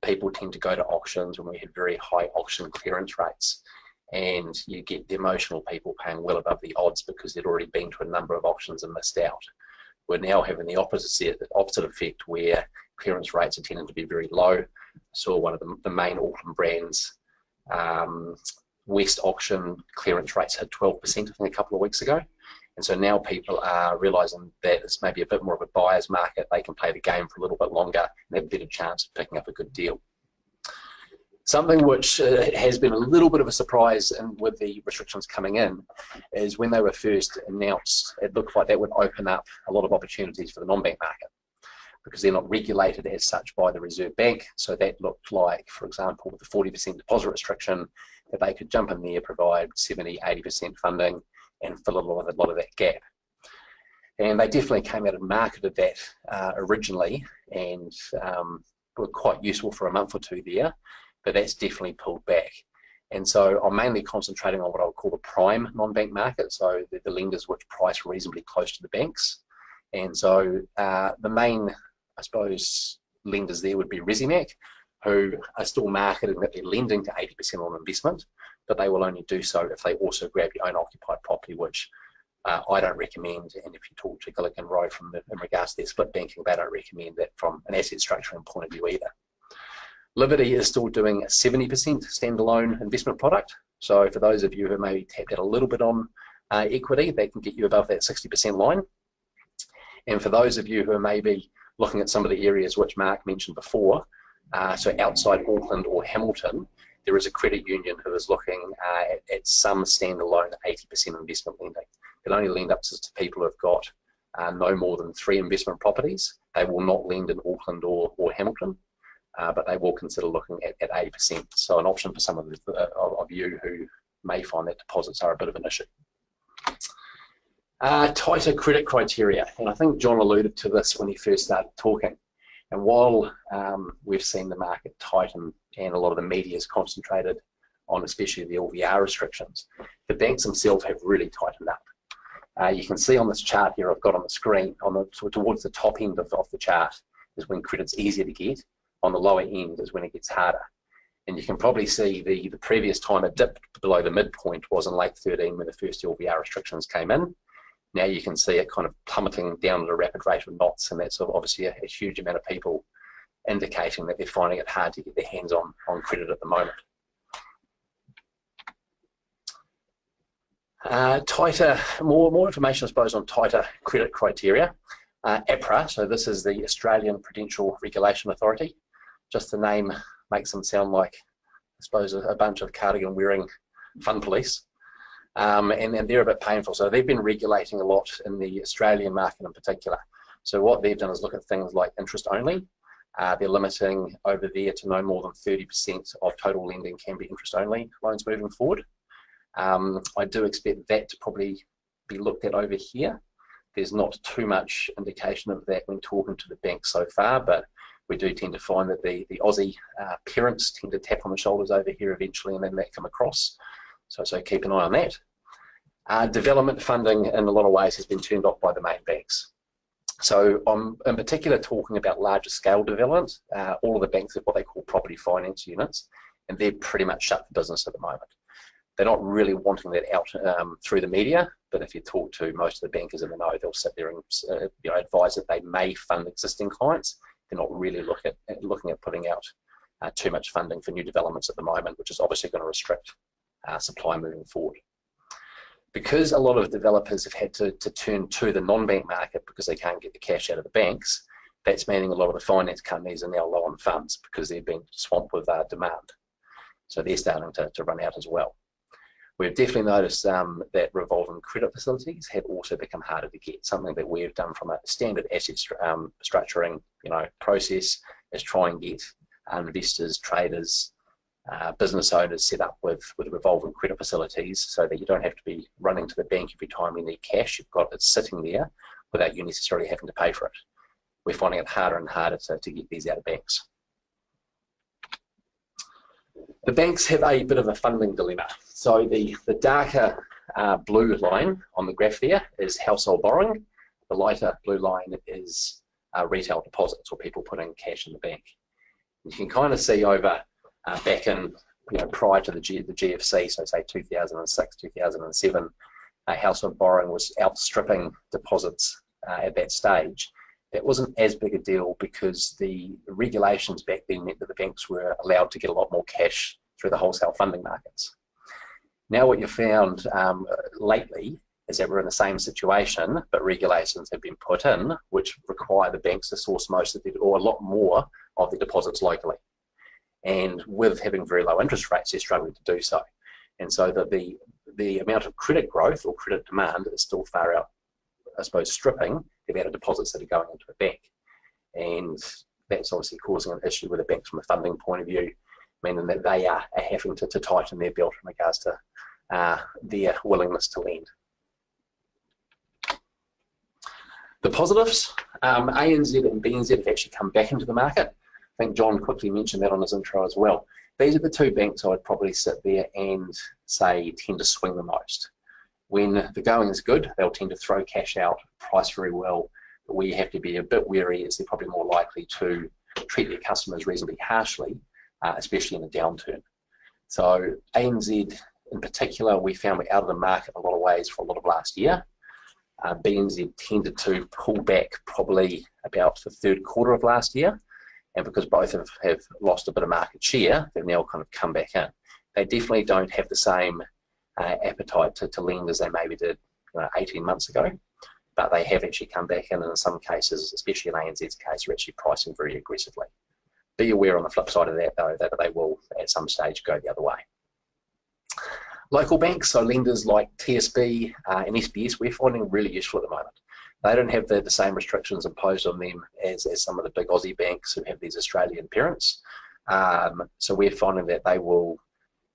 People tend to go to auctions when we have very high auction clearance rates, and you get the emotional people paying well above the odds because they'd already been to a number of auctions and missed out. We're now having the opposite effect, where clearance rates are tending to be very low. I saw one of the main Auckland brands, West auction clearance rates had 12%, I think, a couple of weeks ago. And so now people are realising that it's maybe a bit more of a buyer's market. They can play the game for a little bit longer and have a better chance of picking up a good deal. Something which has been a little bit of a surprise with the restrictions coming in is when they were first announced, it looked like that would open up a lot of opportunities for the non-bank market, because they're not regulated as such by the Reserve Bank. So that looked like, for example, with the 40% deposit restriction, that they could jump in there, provide 70, 80% funding, and fill a lot of that gap. And they definitely came out and marketed that originally, and were quite useful for a month or two there, but that's definitely pulled back. And so I'm mainly concentrating on what I would call the prime non-bank market, so the lenders which price reasonably close to the banks. And so the main, I suppose, lenders there would be Resimac, who are still marketing that they're lending to 80% on investment, but they will only do so if they also grab your own occupied property, which I don't recommend. And if you talk to Gilligan Rowe in regards to their split banking, they don't recommend that from an asset structuring point of view either. Liberty is still doing a 70% standalone investment product. So for those of you who maybe tapped out a little bit on equity, they can get you above that 60% line. And for those of you who are maybe looking at some of the areas which Mark mentioned before, so outside Auckland or Hamilton, there is a credit union who is looking at some standalone 80% investment lending. It only lend up to people who have got no more than 3 investment properties. They will not lend in Auckland or Hamilton, but they will consider looking at 80%. So an option for some of you who may find that deposits are a bit of an issue. Tighter credit criteria, and I think John alluded to this when he first started talking. And while we've seen the market tighten and a lot of the media is concentrated on especially the LVR restrictions, the banks themselves have really tightened up. You can see on this chart here I've got on the screen, towards the top end of the chart is when credit's easier to get, on the lower end is when it gets harder. And you can probably see the previous time it dipped below the midpoint was in late 13 when the first LVR restrictions came in. Now you can see it kind of plummeting down at a rapid rate of knots, and that's obviously a huge amount of people indicating that they're finding it hard to get their hands on credit at the moment. Tighter, more information I suppose on tighter credit criteria. APRA, so this is the Australian Prudential Regulation Authority. Just the name makes them sound like, I suppose, a bunch of cardigan wearing fun police. And they're a bit painful. So they've been regulating a lot in the Australian market in particular. So what they've done is look at things like interest only. They're limiting over there to no more than 30% of total lending can be interest only loans moving forward. I do expect that to probably be looked at over here. There's not too much indication of that when talking to the banks so far, but we do tend to find that the Aussie parents tend to tap on the shoulders over here eventually, and then that come across. So keep an eye on that. Development funding in a lot of ways has been turned off by the main banks. So I'm in particular talking about larger scale development. All of the banks have what they call property finance units, and they're pretty much shut for business at the moment. They're not really wanting that out through the media, but if you talk to most of the bankers in the know, they'll sit there and advise that they may fund existing clients. They're not really looking at putting out too much funding for new developments at the moment, which is obviously going to restrict supply moving forward. Because a lot of developers have had to turn to the non-bank market because they can't get the cash out of the banks, that's meaning a lot of the finance companies are now low on funds because they've been swamped with demand. So they're starting to run out as well. We've definitely noticed that revolving credit facilities have also become harder to get. Something that we've done from a standard asset structuring process is try and get investors, traders, business owners set up with revolving credit facilities so that you don't have to be running to the bank every time you need cash. You've got it sitting there without you necessarily having to pay for it. We're finding it harder and harder to get these out of banks. The banks have a bit of a funding dilemma. So the darker blue line on the graph there is household borrowing. The lighter blue line is retail deposits, or people putting cash in the bank. You can kind of see over back in, prior to the GFC, so say 2006, 2007, household borrowing was outstripping deposits at that stage. That wasn't as big a deal because the regulations back then meant that the banks were allowed to get a lot more cash through the wholesale funding markets. Now what you've found lately is that we're in the same situation, but regulations have been put in which require the banks to source most of it, or a lot more of the deposits locally. And with having very low interest rates, they're struggling to do so. And so that the amount of credit growth or credit demand is still far out, I suppose, stripping the amount of deposits that are going into a bank. And that's obviously causing an issue with the banks from a funding point of view, meaning that they are having to tighten their belt in regards to their willingness to lend. The positives, ANZ and BNZ have actually come back into the market. I think John quickly mentioned that on his intro as well. These are the two banks I would probably sit there and say tend to swing the most. When the going is good, they'll tend to throw cash out, price very well, but where you have to be a bit wary is they're probably more likely to treat their customers reasonably harshly, especially in a downturn. So ANZ in particular, we found we're out of the market in a lot of ways for a lot of last year. BNZ tended to pull back probably about the third quarter of last year, and because both have lost a bit of market share, they've now kind of come back in. They definitely don't have the same appetite to lend as they maybe did 18 months ago, but they have actually come back in, and in some cases, especially in ANZ's case, are actually pricing very aggressively. Be aware on the flip side of that, though, that they will at some stage go the other way. Local banks, so lenders like TSB and SBS, we're finding really useful at the moment. They don't have the same restrictions imposed on them as some of the big Aussie banks who have these Australian parents. So we're finding that they will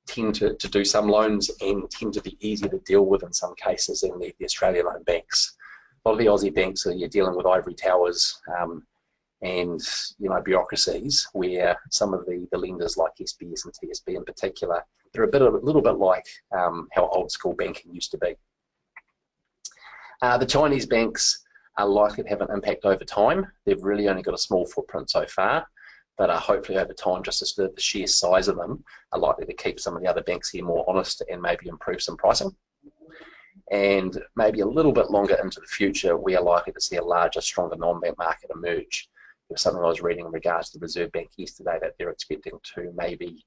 tend to do some loans and tend to be easier to deal with in some cases than the Australian owned banks. A lot of the Aussie banks you're dealing with ivory towers and bureaucracies where some of the lenders like SBS and TSB in particular, they're a little bit like how old school banking used to be. The Chinese banks are likely to have an impact over time. They've really only got a small footprint so far, but hopefully over time, just as the sheer size of them are likely to keep some of the other banks here more honest and maybe improve some pricing. And maybe a little bit longer into the future, we are likely to see a larger, stronger non-bank market emerge. There was something I was reading in regards to the Reserve Bank yesterday that they're expecting to maybe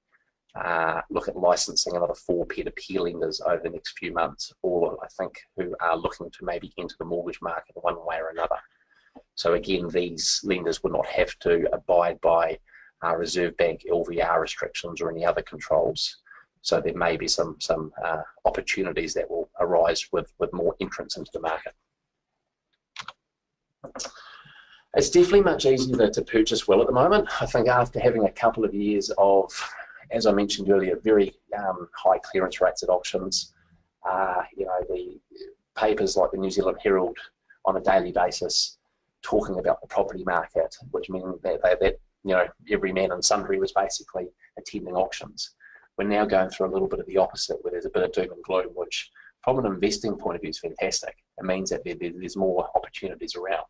look at licensing another 4 peer-to-peer lenders over the next few months, all I think who are looking to maybe enter the mortgage market one way or another. So again, these lenders would not have to abide by Reserve Bank LVR restrictions or any other controls. So there may be some opportunities that will arise with more entrants into the market. It's definitely much easier to purchase well at the moment. I think after having a couple of years of, as I mentioned earlier, very high clearance rates at auctions, the papers like the New Zealand Herald on a daily basis talking about the property market, which means that every man and sundry was basically attending auctions. We're now going through a little bit of the opposite, where there's a bit of doom and gloom, which from an investing point of view is fantastic. It means that there's more opportunities around,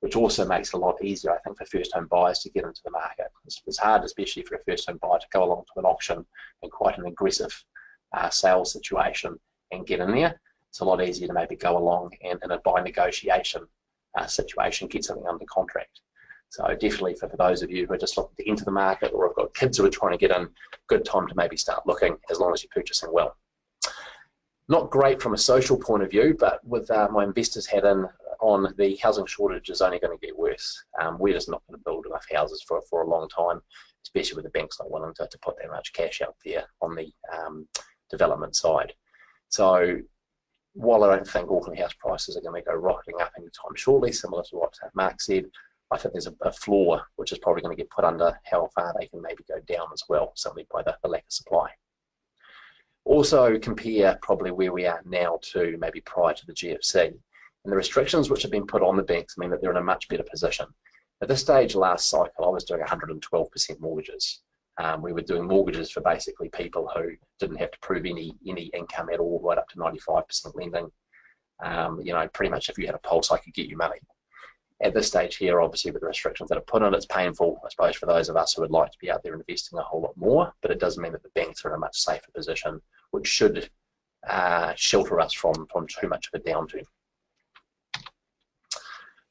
which also makes it a lot easier, I think, for first-home buyers to get into the market. It's hard, especially for a first-home buyer, to go along to an auction in quite an aggressive sales situation and get in there. It's a lot easier to maybe go along and in a buy negotiation situation, get something under contract. So definitely for those of you who are just looking to enter the market or have got kids who are trying to get in, good time to maybe start looking, as long as you're purchasing well. Not great from a social point of view, but with my investors hat in on, the housing shortage is only going to get worse. We're just not going to build enough houses for a long time, especially with the banks not wanting to put that much cash out there on the development side. So while I don't think Auckland house prices are going to go rocketing up anytime shortly, similar to what Mark said, I think there's a floor which is probably going to get put under how far they can maybe go down as well, simply by the lack of supply. Also compare probably where we are now to maybe prior to the GFC. And the restrictions which have been put on the banks mean that they're in a much better position. At this stage last cycle, I was doing 112% mortgages. We were doing mortgages for basically people who didn't have to prove any income at all, right up to 95% lending. Pretty much if you had a pulse, I could get you money. At this stage here, obviously with the restrictions that are put on, it's painful, I suppose, for those of us who would like to be out there investing a whole lot more, but it does mean that the banks are in a much safer position, which should shelter us from too much of a downturn.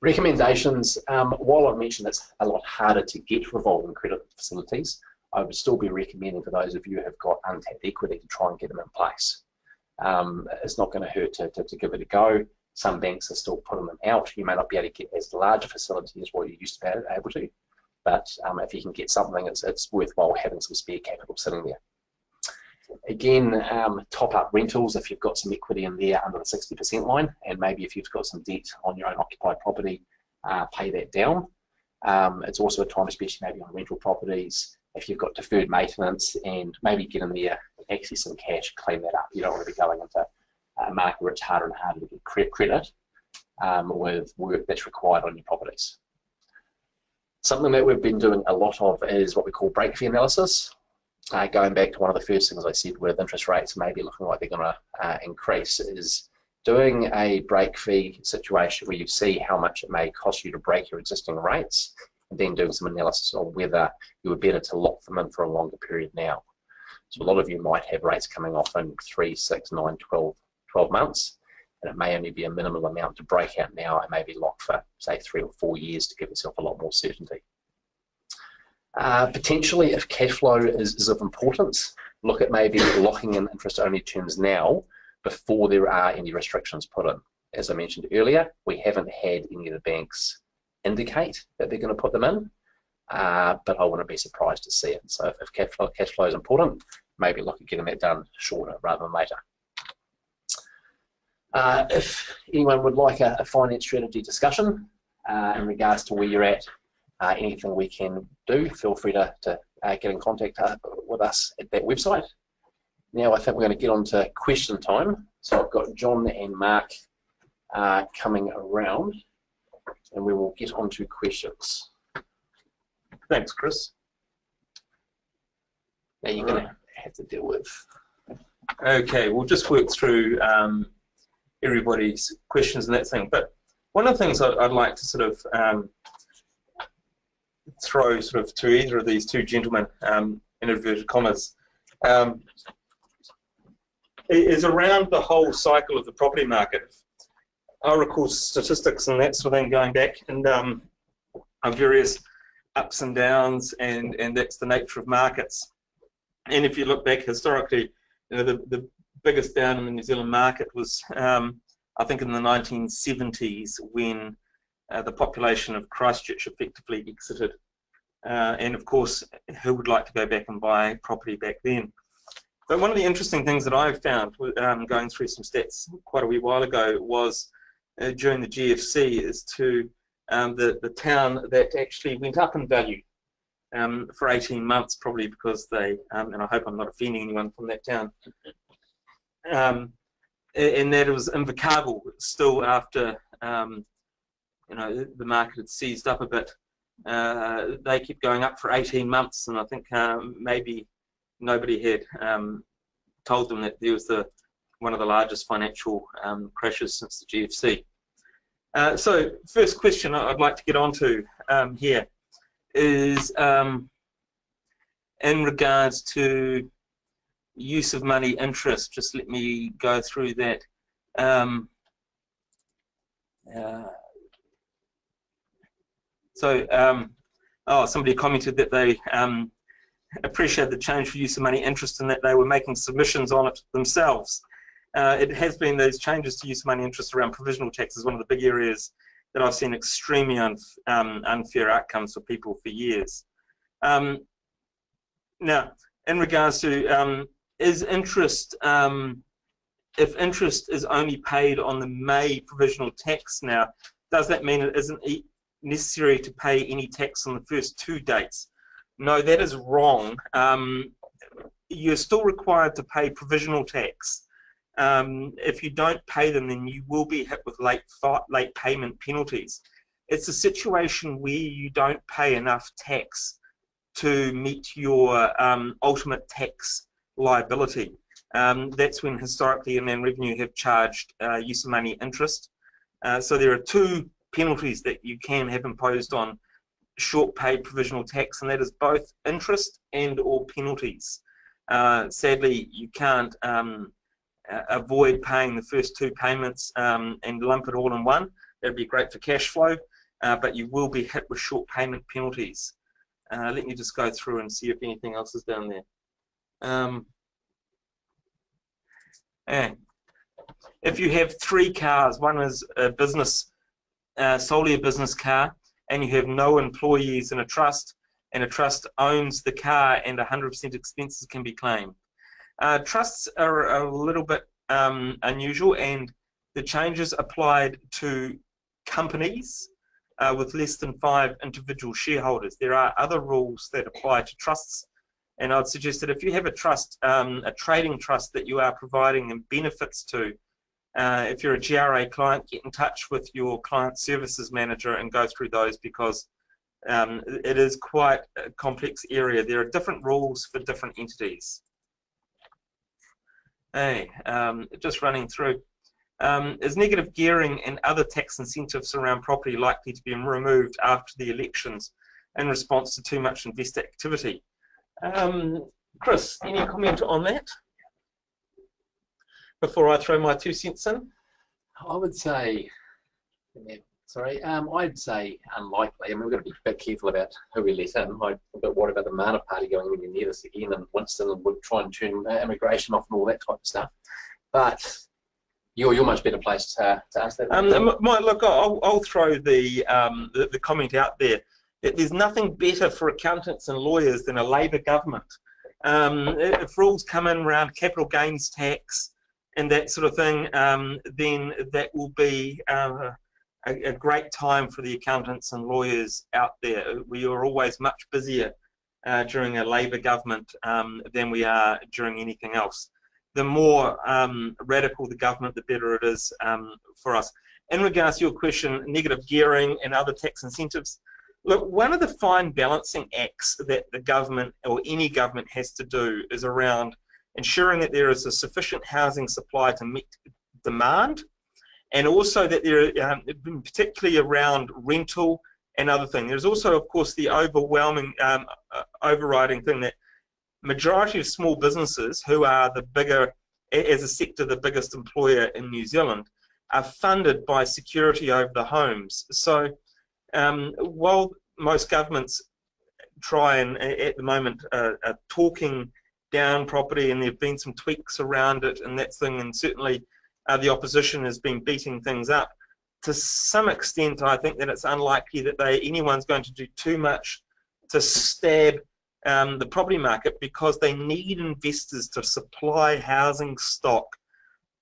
Recommendations, while I've mentioned it's a lot harder to get revolving credit facilities, I would still be recommending for those of you who have got untapped equity to try and get them in place. It's not going to hurt to give it a go. Some banks are still putting them out. You may not be able to get as large a facility as what you used to be able to, but if you can get something, it's worthwhile having some spare capital sitting there. Again, top up rentals if you've got some equity in there under the 60% line, and maybe if you've got some debt on your own occupied property, pay that down. It's also a time, especially maybe on rental properties, if you've got deferred maintenance, and maybe get in there, access some cash, clean that up. You don't want to be going into a market where it's harder and harder to get credit with work that's required on your properties. Something that we've been doing a lot of is what we call break fee analysis. Going back to one of the first things I said with interest rates maybe looking like they're going to increase, is doing a break fee situation where you see how much it may cost you to break your existing rates, and then doing some analysis on whether you would better to lock them in for a longer period now. So a lot of you might have rates coming off in 3, 6, 9, 12 months, and it may only be a minimal amount to break out now and maybe lock for, say, 3 or 4 years to give yourself a lot more certainty. Potentially, if cash flow is of importance, look at maybe locking in interest-only terms now before there are any restrictions put in. As I mentioned earlier, we haven't had any of the banks indicate that they're going to put them in, but I wouldn't be surprised to see it. So if cash flow is important, maybe look at getting that done shorter rather than later. If anyone would like a finance strategy discussion in regards to where you're at, anything we can do, feel free to get in contact with us at that website. Now I think we're going to get on to question time. So I've got John and Mark coming around, and we will get on to questions. Thanks, Kris. Now you're going to have to deal with. Okay, we'll just work through everybody's questions and that thing. But one of the things I'd like to sort of throw sort of to either of these two gentlemen, in inverted commas, is around the whole cycle of the property market. I recall statistics and that sort of thing going back, and various ups and downs, and that's the nature of markets. And if you look back historically, you know, the biggest down in the New Zealand market was, I think, in the 1970s, when the population of Christchurch effectively exited. And of course, who would like to go back and buy property back then? But one of the interesting things that I've found, going through some stats quite a wee while ago, was during the GFC, is to the town that actually went up in value for 18 months, probably because they, and I hope I'm not offending anyone from that town, and that it was Invercargill, still after you know, the market had seized up a bit. They kept going up for 18 months, and I think maybe nobody had told them that there was one of the largest financial crashes since the GFC. So first question I'd like to get onto here is in regards to use of money interest. Just let me go through that. Somebody commented that they appreciate the change for use of money interest and that they were making submissions on it themselves. It has been those changes to use of money interest around provisional tax is one of the big areas that I've seen extremely unfair outcomes for people for years. Now, in regards to is interest, if interest is only paid on the May provisional tax now, does that mean it isn't necessary to pay any tax on the first 2 dates? No, that is wrong. You're still required to pay provisional tax. If you don't pay them, then you will be hit with late payment penalties. It's a situation where you don't pay enough tax to meet your ultimate tax liability. That's when historically Inland Revenue have charged use of money interest. So there are 2 penalties that you can have imposed on short paid provisional tax, and that is both interest and or penalties. Sadly, you can't avoid paying the first 2 payments and lump it all in one. That'd be great for cash flow, but you will be hit with short payment penalties. Let me just go through and see if anything else is down there. If you have 3 cars, one is a business, solely a business car, and you have no employees in a trust, and a trust owns the car and 100% expenses can be claimed. Trusts are a little bit unusual, and the changes applied to companies with less than 5 individual shareholders. There are other rules that apply to trusts, and I'd suggest that if you have a trust, a trading trust that you are providing benefits to, if you're a GRA client, get in touch with your client services manager and go through those, because it is quite a complex area. There are different rules for different entities. Just running through. Is negative gearing and other tax incentives around property likely to be removed after the elections in response to too much investor activity? Kris, any comment on that before I throw my 2 cents in? I would say, sorry, I'd say unlikely. I mean, we've got to be a bit careful about who we let in. I'm a bit worried about the Mana Party going in near this again, and Winston would try and turn immigration off and all that type of stuff. But you're much better placed to answer that. Look, I'll throw the comment out there. There's nothing better for accountants and lawyers than a Labour government. If rules come in around capital gains tax and that sort of thing, then that will be a great time for the accountants and lawyers out there. We are always much busier during a Labour government than we are during anything else. the more radical the government, the better it is for us. In regards to your question, negative gearing and other tax incentives, look, one of the fine balancing acts that the government or any government has to do is around ensuring that there is a sufficient housing supply to meet demand, and also that there, particularly around rental and other things. There's also, of course, the overwhelming, overriding thing that majority of small businesses, who are the bigger, as a sector, the biggest employer in New Zealand, are funded by security over the homes. So while most governments try and, at the moment, are talking down property, and there have been some tweaks around it and that thing, and certainly the opposition has been beating things up, to some extent I think that it's unlikely that anyone's going to do too much to stab the property market, because they need investors to supply housing stock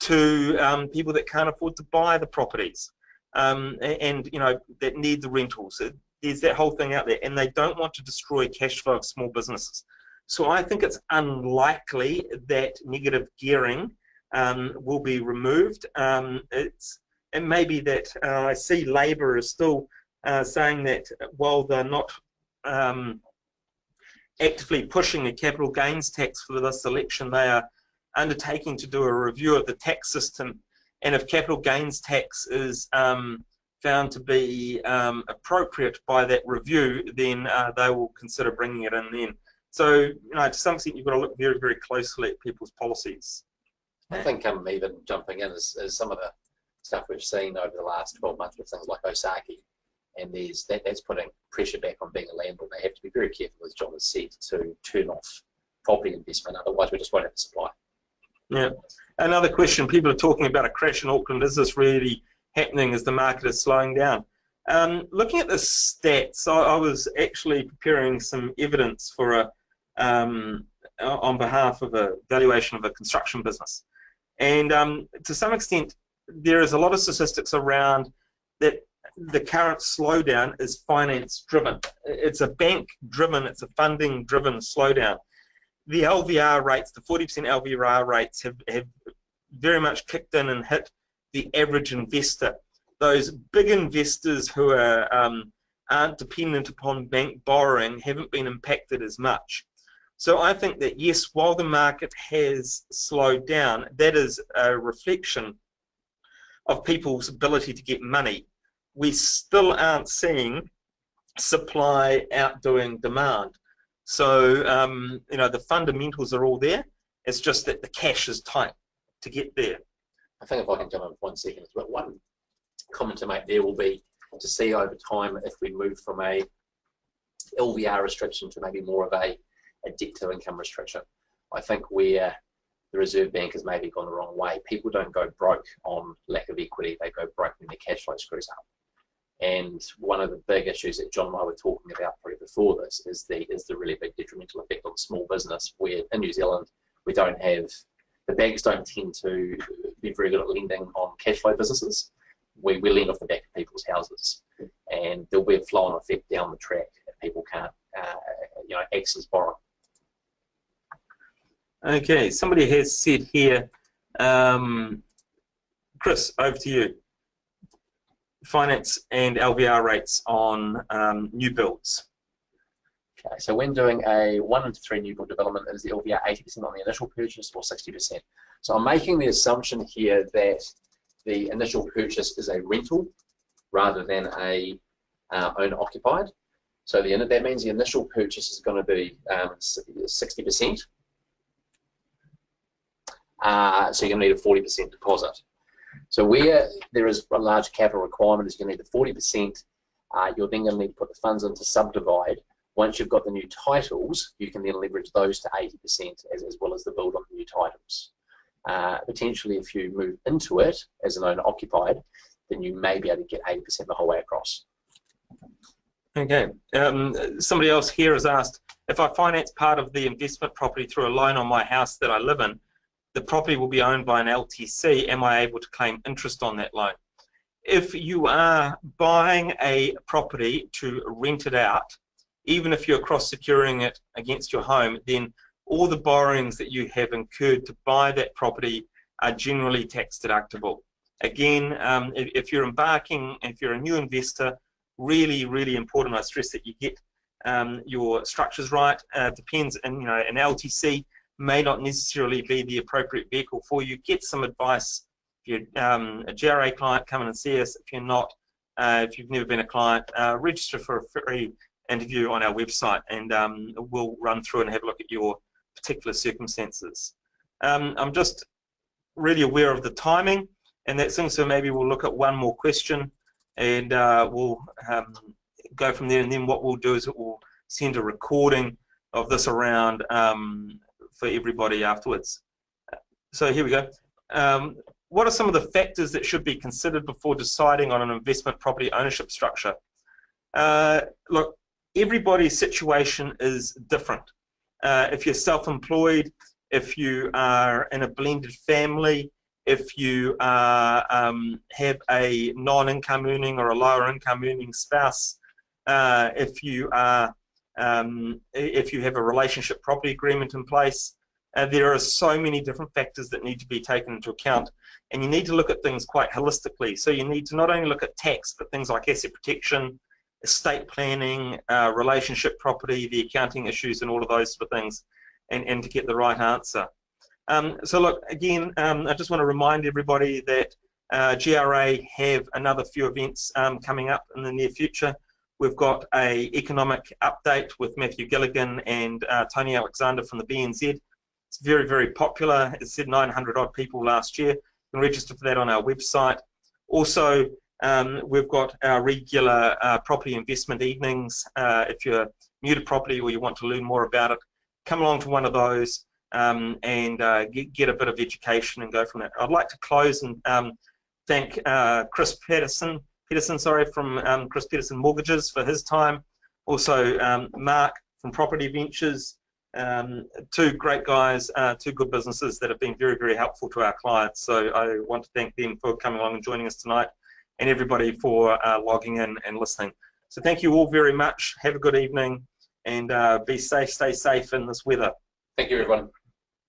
to people that can't afford to buy the properties, and you know, that need the rentals. There's that whole thing out there, and they don't want to destroy cash flow of small businesses. So I think it's unlikely that negative gearing will be removed. It may be that I see Labor is still saying that while they're not actively pushing a capital gains tax for this election, they are undertaking to do a review of the tax system, and if capital gains tax is found to be appropriate by that review, then they will consider bringing it in then. So, you know, to some extent, you've got to look very, very closely at people's policies. I think even jumping in is some of the stuff we've seen over the last 12 months with things like Osaki, and that's putting pressure back on being a landlord. They have to be very careful, as John has said, to turn off property investment, otherwise we just won't have the supply. Yeah. Another question, people are talking about a crash in Auckland. Is this really happening as the market is slowing down? Looking at the stats, I was actually preparing some evidence for on behalf of a valuation of a construction business. And to some extent, there is a lot of statistics around that the current slowdown is finance-driven. It's a bank-driven, it's a funding-driven slowdown. The LVR rates, the 40% LVR rates have very much kicked in and hit the average investor. Those big investors who are, aren't dependent upon bank borrowing haven't been impacted as much. So I think that, yes, while the market has slowed down, that is a reflection of people's ability to get money. We still aren't seeing supply outdoing demand. So, you know, the fundamentals are all there. It's just that the cash is tight to get there. I think if I can jump in for 1 second, but one comment to make there will be to see over time if we move from a LVR restriction to maybe more of a debt to income restriction. I think where the Reserve Bank has maybe gone the wrong way, people don't go broke on lack of equity, they go broke when their cash flow screws up. And one of the big issues that John and I were talking about probably before this is the really big detrimental effect on small business, where in New Zealand we don't have, the banks don't tend to be very good at lending on cash flow businesses. We lend off the back of people's houses, and there'll be a flow-on effect down the track if people can't you know, access borrowing. Okay, somebody has said here, Kris, over to you. Finance and LVR rates on new builds. Okay, so when doing a 1 into 3 new build development, is the LVR 80% on the initial purchase or 60%? So I'm making the assumption here that the initial purchase is a rental rather than a owner-occupied. So that means the initial purchase is going to be 60%. So you're going to need a 40% deposit. So where there is a large capital requirement is you need the 40%, you're then going to need to put the funds into subdivide. Once you've got the new titles, you can then leverage those to 80% as well as the build on the new titles. Potentially if you move into it as an owner-occupied, then you may be able to get 80% the whole way across. Okay, somebody else here has asked, if I finance part of the investment property through a loan on my house that I live in, the property will be owned by an LTC, am I able to claim interest on that loan? If you are buying a property to rent it out, even if you're cross-securing it against your home, then all the borrowings that you have incurred to buy that property are generally tax deductible. Again, if you're embarking, if you're a new investor, really, really important. I stress that you get your structures right. Depends, and an LTC may not necessarily be the appropriate vehicle for you. Get some advice. If you're a GRA client, come in and see us. If you're not, if you've never been a client, register for a free interview on our website, and we'll run through and have a look at your particular circumstances. I'm just really aware of the timing, and that's thing, so maybe we'll look at one more question, and we'll go from there. And then what we'll do is we'll send a recording of this around for everybody afterwards. So here we go. What are some of the factors that should be considered before deciding on an investment property ownership structure? Look, everybody's situation is different. If you're self-employed, if you are in a blended family, if you have a non-income earning or a lower income earning spouse, if you have a relationship property agreement in place, there are so many different factors that need to be taken into account, and you need to look at things quite holistically. So you need to not only look at tax, but things like asset protection, estate planning, relationship property, the accounting issues, and all of those sort of things, and to get the right answer. So look, again, I just want to remind everybody that GRA have another few events coming up in the near future. We've got an economic update with Matthew Gilligan and Tony Alexander from the BNZ. It's very, very popular. It said 900 odd people last year. You can register for that on our website. Also, we've got our regular property investment evenings. If you're new to property or you want to learn more about it, come along to one of those and get a bit of education and go from there. I'd like to close and thank Kris Pedersen from Kris Pedersen Mortgages for his time. Also Mark from Property Ventures. Two great guys, two good businesses that have been very, very helpful to our clients. So I want to thank them for coming along and joining us tonight, and everybody for logging in and listening. So thank you all very much. Have a good evening, and be safe, stay safe in this weather. Thank you, everyone.